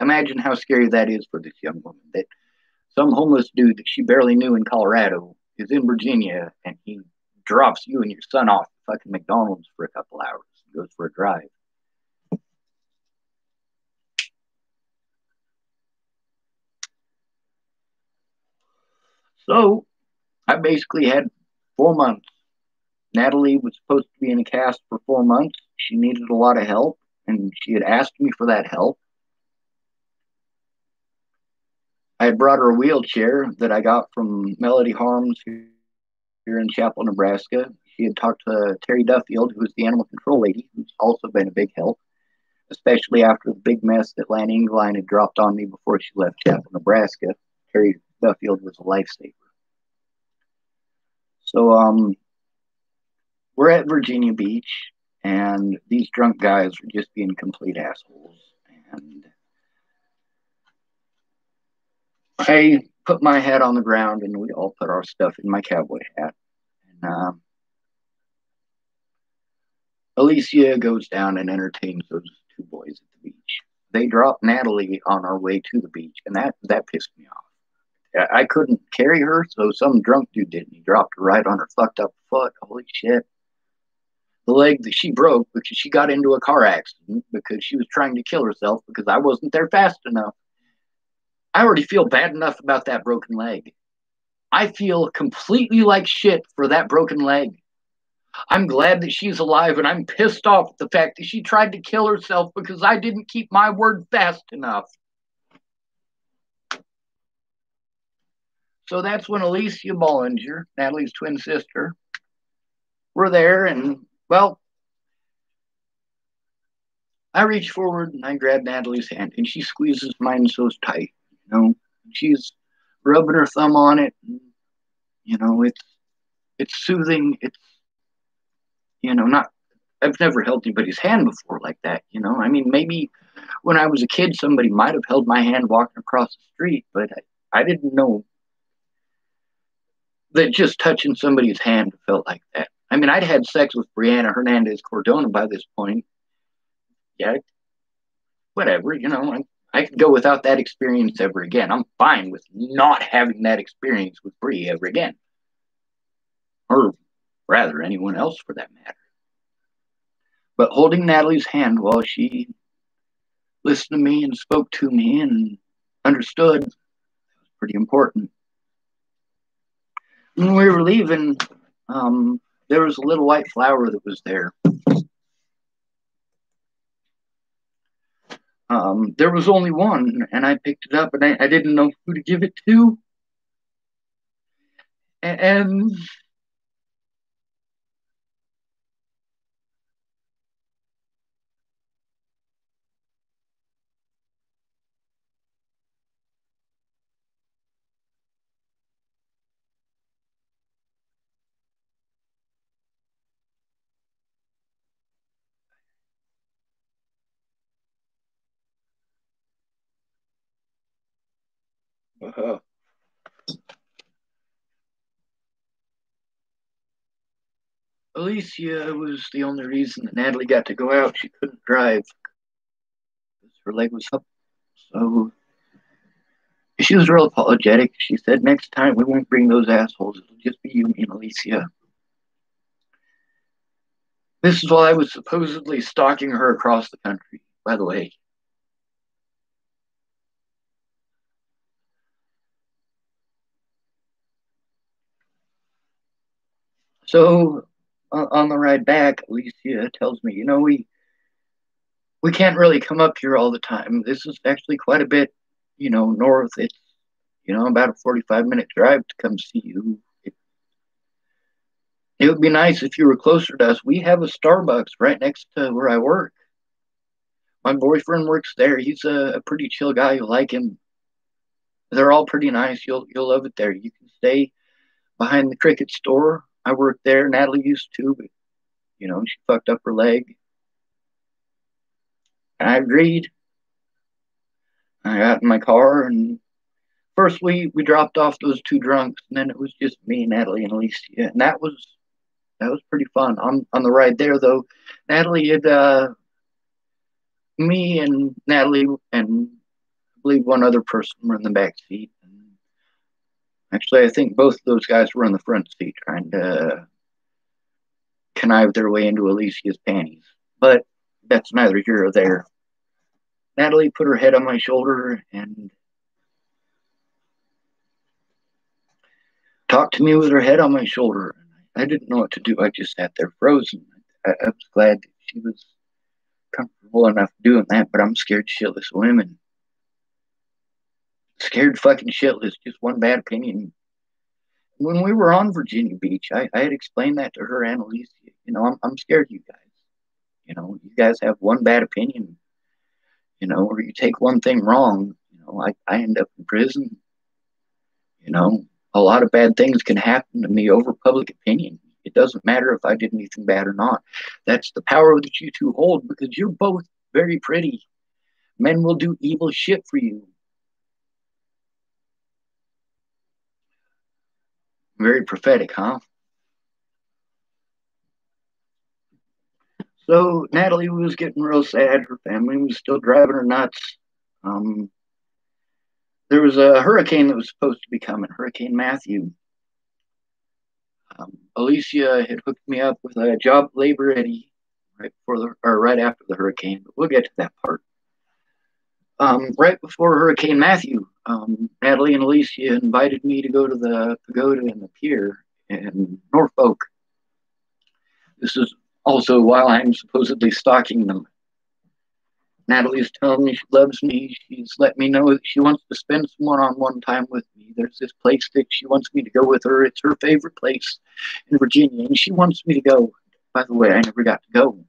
Imagine how scary that is for this young woman, that some homeless dude that she barely knew in Colorado is in Virginia, and he drops you and your son off at fucking McDonald's for a couple hours and goes for a drive. So I basically had 4 months. Natalie was supposed to be in a cast for 4 months. She needed a lot of help, and she had asked me for that help. I had brought her a wheelchair that I got from Melody Harms here in Chapel, Nebraska. She had talked to Terry Duffield, who was the animal control lady, who's also been a big help, especially after the big mess that Lan Ingline had dropped on me before she left Chapel, Nebraska. Terry Duffield was a lifesaver. So we're at Virginia Beach, and these drunk guys are just being complete assholes. And I put my head on the ground, and we all put our stuff in my cowboy hat. And Alicia goes down and entertains those two boys at the beach. They drop Natalie on our way to the beach, and that pissed me off. I couldn't carry her, so some drunk dude did. He dropped her right on her fucked up foot. Holy shit. The leg that she broke because she got into a car accident because she was trying to kill herself because I wasn't there fast enough. I already feel bad enough about that broken leg. I feel completely like shit for that broken leg. I'm glad that she's alive, and I'm pissed off at the fact that she tried to kill herself because I didn't keep my word fast enough. So that's when Alicia Bollinger, Natalie's twin sister, were there, and, well, I reach forward and I grab Natalie's hand, and she squeezes mine so tight. She's rubbing her thumb on it. And, it's soothing. It's not. I've never held anybody's hand before like that. I mean, maybe when I was a kid, somebody might have held my hand walking across the street, but I didn't know that just touching somebody's hand felt like that. I mean, I'd had sex with Brianna Hernandez Cordona by this point. Yeah, whatever. I could go without that experience ever again. I'm fine with not having that experience with Brie ever again. Or rather, anyone else for that matter. But holding Natalie's hand while she listened to me and spoke to me and understood was pretty important. When we were leaving, there was a little white flower that was there. There was only one, and I picked it up, and I didn't know who to give it to. And Uh, Alicia was the only reason that Natalie got to go out. She couldn't drive because her leg was up. So she was real apologetic. She said, next time we won't bring those assholes. It'll just be you, me, and Alicia. This is while I was supposedly stalking her across the country, by the way. So on the ride back, Alicia tells me, we can't really come up here all the time. This is actually quite a bit, north. It's, about a 45-minute drive to come see you. It would be nice if you were closer to us. We have a Starbucks right next to where I work. My boyfriend works there. He's a pretty chill guy. You'll like him. They're all pretty nice. You'll love it there. You can stay behind the Cricket store. I worked there. Natalie used to, but she fucked up her leg. And I agreed. I got in my car, and first we dropped off those two drunks, and then it was just me, Natalie, and Alicia, and that was pretty fun. On the ride there, though, Natalie had me and Natalie and I believe one other person were in the back seat. And actually, I think both of those guys were in the front seat trying to connive their way into Alicia's panties. But that's neither here or there. Natalie put her head on my shoulder and talked to me with her head on my shoulder. I didn't know what to do. I just sat there frozen. I was glad that she was comfortable enough doing that, but I'm scared shitless of women. Scared fucking shitless. Just one bad opinion. When we were on Virginia Beach, I had explained that to her and Alicia. I'm scared of you guys. You guys have one bad opinion, or you take one thing wrong, I end up in prison. A lot of bad things can happen to me over public opinion. It doesn't matter if I did anything bad or not. That's the power that you two hold because you're both very pretty. Men will do evil shit for you. Very prophetic, huh? So Natalie was getting real sad. Her family was still driving her nuts. Um, there was a hurricane that was supposed to be coming, Hurricane Matthew. Alicia had hooked me up with a job labor Eddie right after the hurricane, but we'll get to that part. Right before Hurricane Matthew, Natalie and Alicia invited me to go to the pagoda and the pier in Norfolk. This is also while I'm supposedly stalking them. Natalie's telling me she loves me. She's let me know that she wants to spend some one-on-one time with me. There's this place that she wants me to go with her. It's her favorite place in Virginia, and she wants me to go. By the way, I never got to go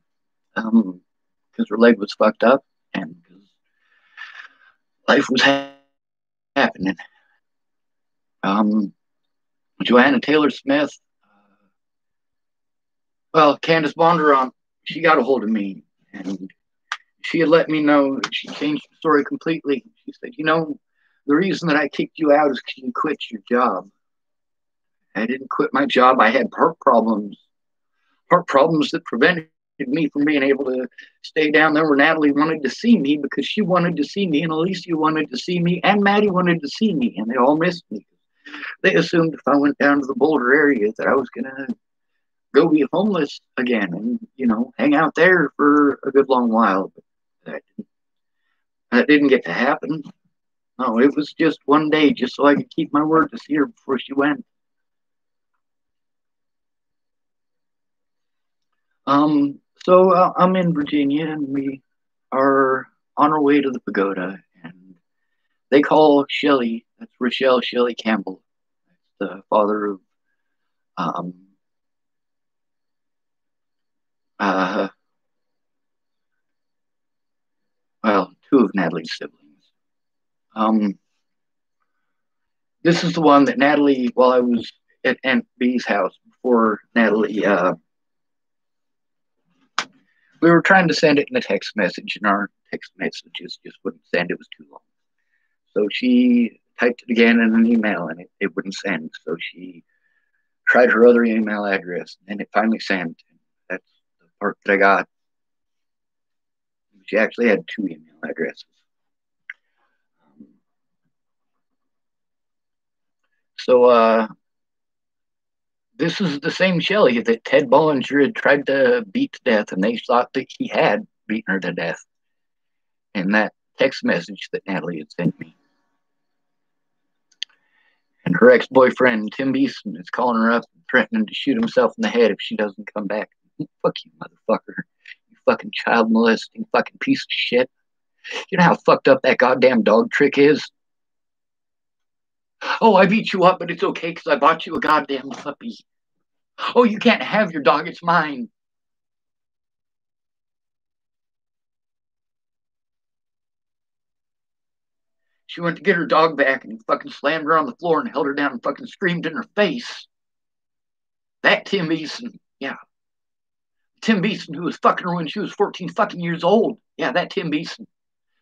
because her leg was fucked up and because life was happening. Joanna Taylor Smith, Candace Bondurant, she got a hold of me and she had let me know that she changed the story completely. She said, the reason that I kicked you out is because you quit your job. I didn't quit my job. I had heart problems that prevented me from being able to stay down there where Natalie wanted to see me because she wanted to see me and Alicia wanted to see me and Maddie wanted to see me and they all missed me. They assumed if I went down to the Boulder area that I was going to go be homeless again and, hang out there for a good long while. But that didn't get to happen. No, it was just one day just so I could keep my word to see her before she went. So I'm in Virginia and we are on our way to the pagoda and they call Shelley, that's Rochelle Shelley Campbell, that's the father of um, uh, two of Natalie's siblings. Um, this is the one that Natalie, while I was at Aunt B's house before Natalie, we were trying to send it in a text message, and our text messages just wouldn't send. It was too long. So she typed it again in an email, and it wouldn't send. So she tried her other email address, and it finally sent. That's the part that I got. She actually had two email addresses. So this is the same Shelley that Ted Bollinger had tried to beat to death, and they thought that he had beaten her to death. In that text message that Natalie had sent me. And her ex-boyfriend, Tim Beeson, is calling her up and threatening to shoot himself in the head if she doesn't come back. Fuck you, motherfucker. You fucking child molesting fucking piece of shit. You know how fucked up that goddamn dog trick is? Oh, I beat you up, but it's okay because I bought you a goddamn puppy. Oh, you can't have your dog, it's mine. She went to get her dog back and he fucking slammed her on the floor and held her down and fucking screamed in her face. That Tim Beeson, yeah. Tim Beeson, who was fucking her when she was 14 fucking years old. Yeah, that Tim Beeson.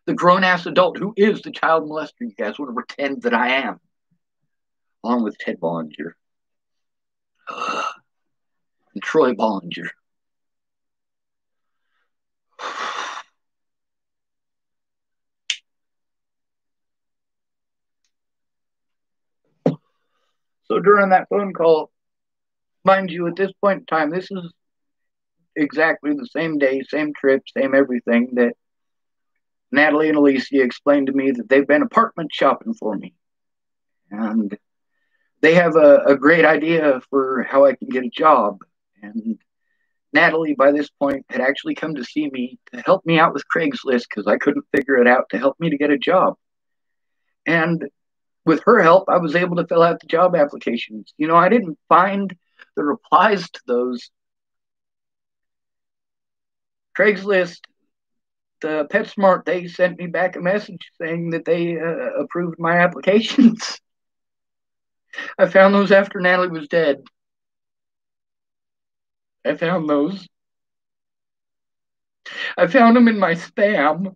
The grown-ass adult who is the child molester you guys want to pretend that I am. Along with Ted Bollinger. And Troy Bollinger. So during that phone call, mind you, at this point in time, this is exactly the same day, same trip, same everything that Natalie and Alicia explained to me that they've been apartment shopping for me. And they have a great idea for how I can get a job. And Natalie, by this point, had actually come to see me to help me out with Craigslist because I couldn't figure it out to help me to get a job. And with her help, I was able to fill out the job applications. You know, I didn't find the replies to those. Craigslist, the PetSmart, they sent me back a message saying that they approved my applications. I found those after Natalie was dead. I found those. I found them in my spam.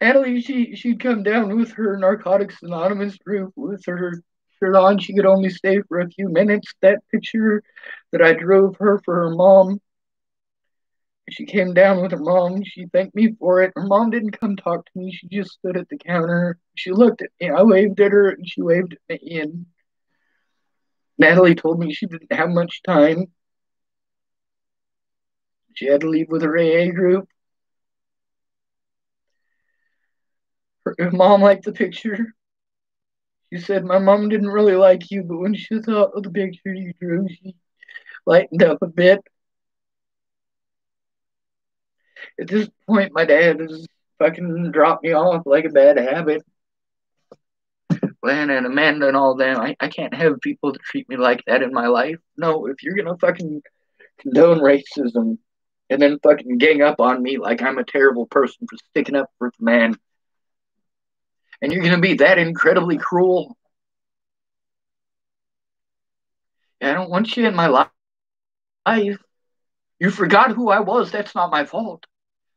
Natalie, she'd come down with her Narcotics Anonymous group with her shirt on. She could only stay for a few minutes. That picture that I drove her for her mom. She came down with her mom. She thanked me for it. Her mom didn't come talk to me. She just stood at the counter. She looked at me. I waved at her, and she waved at me. And Natalie told me she didn't have much time. She had to leave with her AA group. Her mom liked the picture. She said, my mom didn't really like you, but when she saw the picture you drew, she lightened up a bit. At this point, my dad has fucking dropped me off like a bad habit. Glenn and Amanda and all them, I can't have people that treat me like that in my life. No, if you're gonna fucking condone racism and then fucking gang up on me like I'm a terrible person for sticking up for the man, and you're gonna be that incredibly cruel, I don't want you in my life. You forgot who I was. That's not my fault.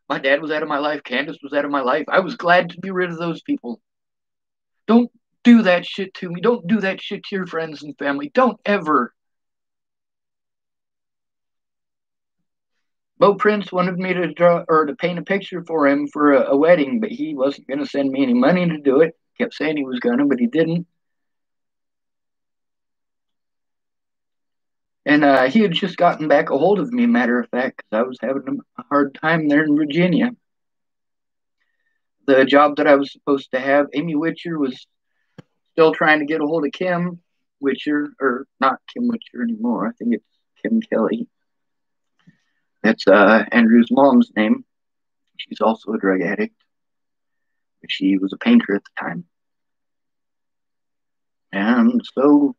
My dad was out of my life. Candace was out of my life. I was glad to be rid of those people. Don't do that shit to me. Don't do that shit to your friends and family. Don't ever. Bo Prince wanted me to draw or to paint a picture for him for a wedding, but he wasn't going to send me any money to do it. Kept saying he was going to, but he didn't. And he had just gotten back a hold of me, matter of fact, because I was having a hard time there in Virginia. The job that I was supposed to have, Amy Witcher was still trying to get a hold of Kim Witcher, or not Kim Witcher anymore. I think it's Kim Kelly. That's Andrew's mom's name. She's also a drug addict. But she was a painter at the time. And so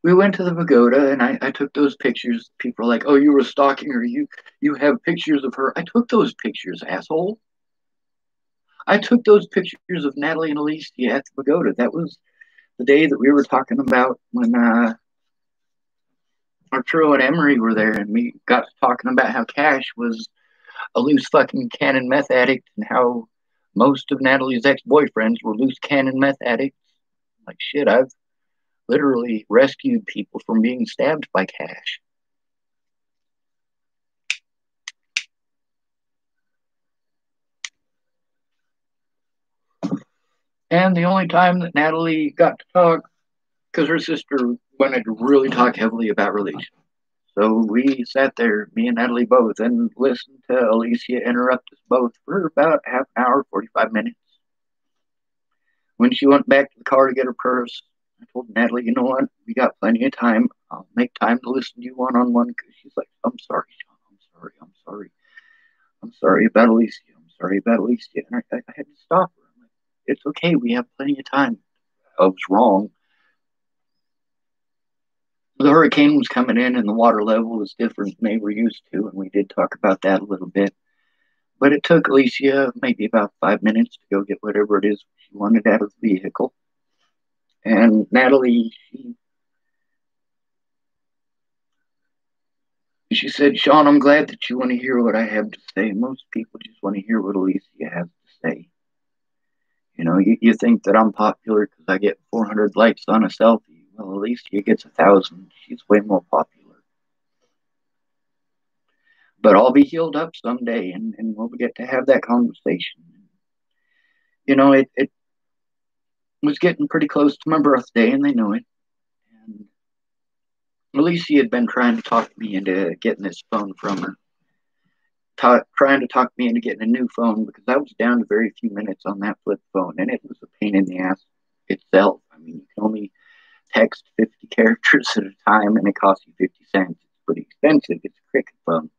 we went to the pagoda, and I took those pictures. People are like, oh, you were stalking her. You have pictures of her. I took those pictures, asshole. I took those pictures of Natalie and Alicia at the pagoda. That was the day that we were talking about when Arturo and Emery were there, and we got to talking about how Cash was a loose fucking cannon meth addict and how most of Natalie's ex-boyfriends were loose cannon meth addicts. Like shit, I've literally rescued people from being stabbed by Cash. And the only time that Natalie got to talk, because her sister wanted to really talk heavily about religion. So we sat there, me and Natalie both, and listened to Alicia interrupt us both for about half an hour, 45 minutes. When she went back to the car to get her purse, I told Natalie, you know what? We got plenty of time. I'll make time to listen to you one on one. Because she's like, I'm sorry, Sean. I'm sorry. I'm sorry. I'm sorry about Alicia. I'm sorry about Alicia. And I had to stop her. I'm like, it's okay. We have plenty of time. I was wrong. The hurricane was coming in and the water level was different than they were used to. And we did talk about that a little bit. But it took Alicia maybe about 5 minutes to go get whatever it is she wanted out of the vehicle. And Natalie, she said, Sean, I'm glad that you want to hear what I have to say. Most people just want to hear what Alicia has to say. You know, you think that I'm popular because I get 400 likes on a selfie. Well, Alicia gets 1,000. She's way more popular. But I'll be healed up someday, and we'll get to have that conversation. You know, it was getting pretty close to my birthday, and they know it. And Alicia had been trying to talk me into getting this phone from her. Trying to talk me into getting a new phone because I was down to very few minutes on that flip phone, and it was a pain in the ass itself. I mean, you can only text 50 characters at a time, and it costs you 50 cents. It's pretty expensive. It's a Cricket phone.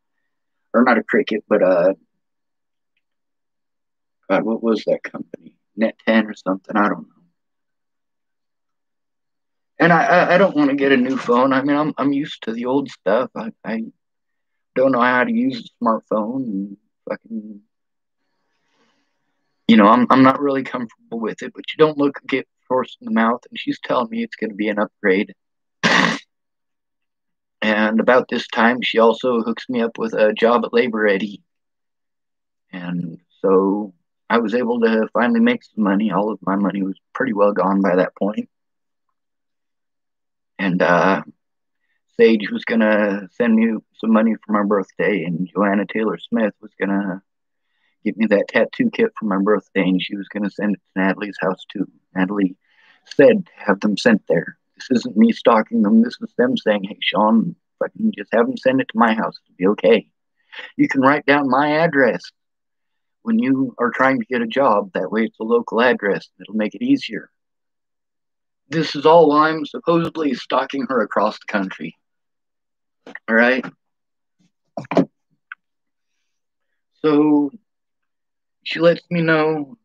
Or not a Cricket, but God, what was that company? Net 10 or something? I don't know. And I don't want to get a new phone. I mean, I'm used to the old stuff. I don't know how to use a smartphone and fucking, you know, I'm not really comfortable with it, but you don't get forced in the mouth. And she's telling me it's going to be an upgrade. And about this time, she also hooks me up with a job at Labor Ready. And so I was able to finally make some money. All of my money was pretty well gone by that point. And Sage was going to send me some money for my birthday, and Joanna Taylor Smith was going to give me that tattoo kit for my birthday, and she was going to send it to Natalie's house too. Natalie said to have them sent there. This isn't me stalking them. This is them saying, hey, Sean, if I can just have them send it to my house, it'll be okay. You can write down my address when you are trying to get a job. That way it's a local address. It'll make it easier. This is all while I'm supposedly stalking her across the country. All right? So she lets me know,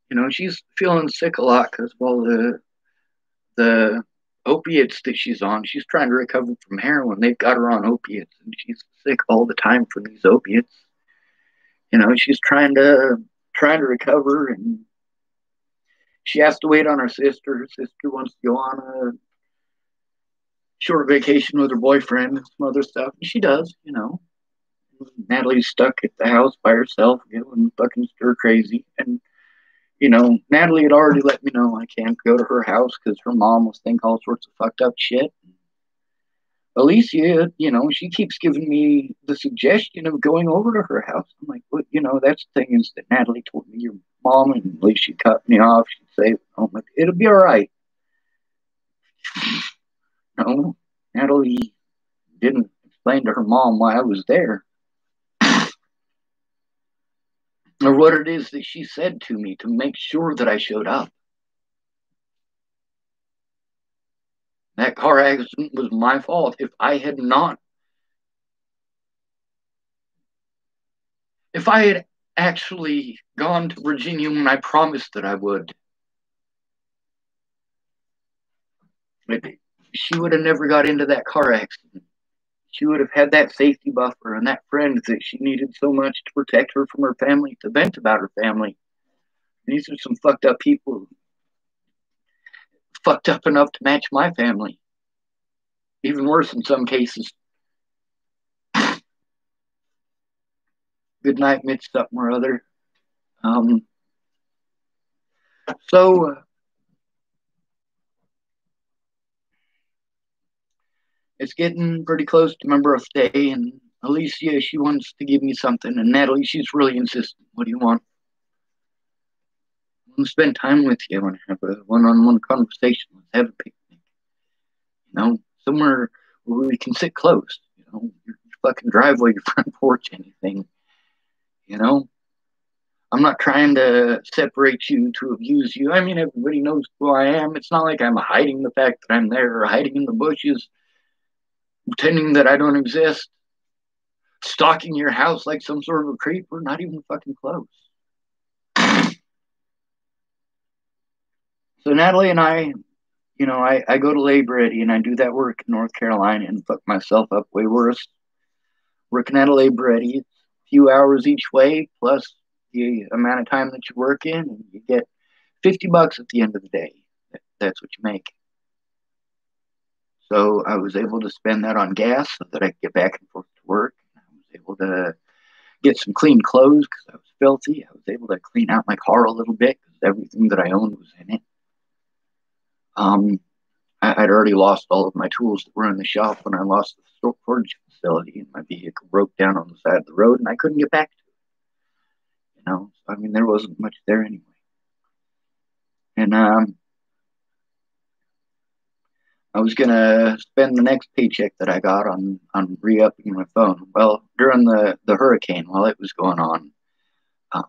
you know, she's feeling sick a lot because of all the opiates that she's on. She's trying to recover from heroin. They've got her on opiates, and she's sick all the time from these opiates. You know, she's trying to recover, and she has to wait on her sister. Her sister wants to go on a short vacation with her boyfriend and some other stuff, and she does, you know. Natalie's stuck at the house by herself, getting fucking stir crazy. And, you know, Natalie had already let me know I can't go to her house because her mom was thinking all sorts of fucked up shit. Alicia, you know, she keeps giving me the suggestion of going over to her house. I'm like, well, you know, that's the thing is that Natalie told me your mom, and Alicia cut me off. She'd say, oh, it'll be all right. No, Natalie didn't explain to her mom why I was there. Or what it is that she said to me to make sure that I showed up. That car accident was my fault. If I had actually gone to Virginia when I promised that I would, she would have never got into that car accident. She would have had that safety buffer and that friend that she needed so much to protect her from her family, to vent about her family. These are some fucked up people, fucked up enough to match my family. Even worse in some cases. good night, Mitch, something or other. Um, so it's getting pretty close to my birthday, and Alicia, she wants to give me something, and Natalie, she's really insistent. What do you want? I want to spend time with you. I want to have a one-on-one conversation. Let's have a picnic. You know, somewhere where we can sit close. You know, your fucking driveway, your front porch, anything. You know, I'm not trying to separate you to abuse you. I mean, everybody knows who I am. It's not like I'm hiding the fact that I'm there or hiding in the bushes, pretending that I don't exist, stalking your house like some sort of a creep. We're not even fucking close. So Natalie and I, I go to labor ready and I do that work in North Carolina and fuck myself up way worse. Working at a labor ready, it's a few hours each way plus the amount of time that you work in, and you get $50 at the end of the day. That's what you make. So I was able to spend that on gas so that I could get back and forth to work. I was able to get some clean clothes because I was filthy. I was able to clean out my car a little bit because everything that I owned was in it. I'd already lost all of my tools that were in the shop when I lost the storage facility, and my vehicle broke down on the side of the road, and I couldn't get back to it. So, I mean, there wasn't much there anyway. And I was gonna spend the next paycheck that I got on re-upping my phone. Well, during the hurricane, while it was going on, I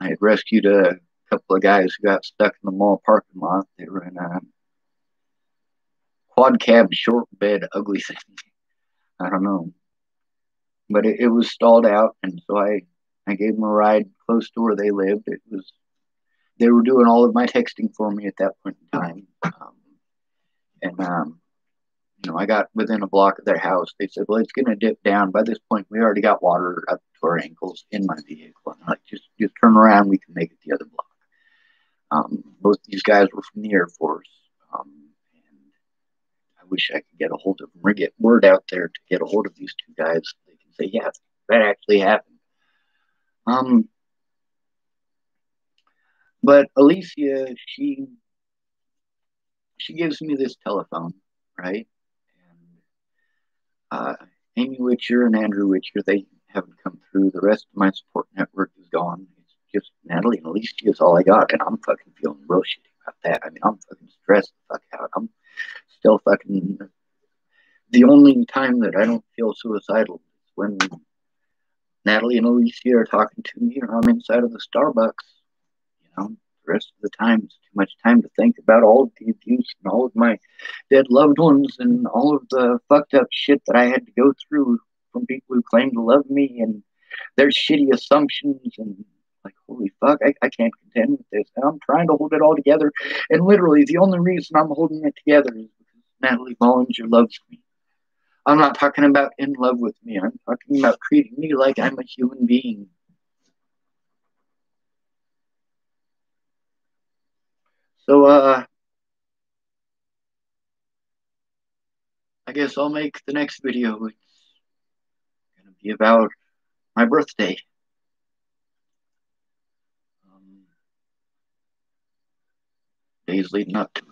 had rescued a couple of guys who got stuck in the mall parking lot. They were in a quad cab, short bed, ugly thing. I don't know, but it was stalled out, and so I gave them a ride close to where they lived. They were doing all of my texting for me at that point in time, and I got within a block of their house. They said, "Well, it's going to dip down." By this point, we already got water up to our ankles in my vehicle. And I'm like, just turn around. We can make it the other block. Both these guys were from the Air Force, and I wish I could get a hold of them or get word out there to get a hold of these two guys. So they can say, "Yeah, that actually happened." But Alicia, she gives me this telephone, right? And Amy Witcher and Andrew Witcher, they haven't come through. The rest of my support network is gone. It's just Natalie and Alicia is all I got, and I'm fucking feeling real shitty about that. I mean, I'm fucking stressed the fuck out. I'm still fucking. The only time that I don't feel suicidal is when Natalie and Alicia are talking to me, or I'm inside of the Starbucks. The rest of the time, it's too much time to think about all of the abuse and all of my dead loved ones and all of the fucked up shit that I had to go through from people who claim to love me and their shitty assumptions, and like, holy fuck, I can't contend with this. And I'm trying to hold it all together. And literally, the only reason I'm holding it together is because Natalie Bollinger loves me. I'm not talking about in love with me. I'm talking about treating me like I'm a human being. So, I guess I'll make the next video. It's going to be about my birthday. Days leading up to it.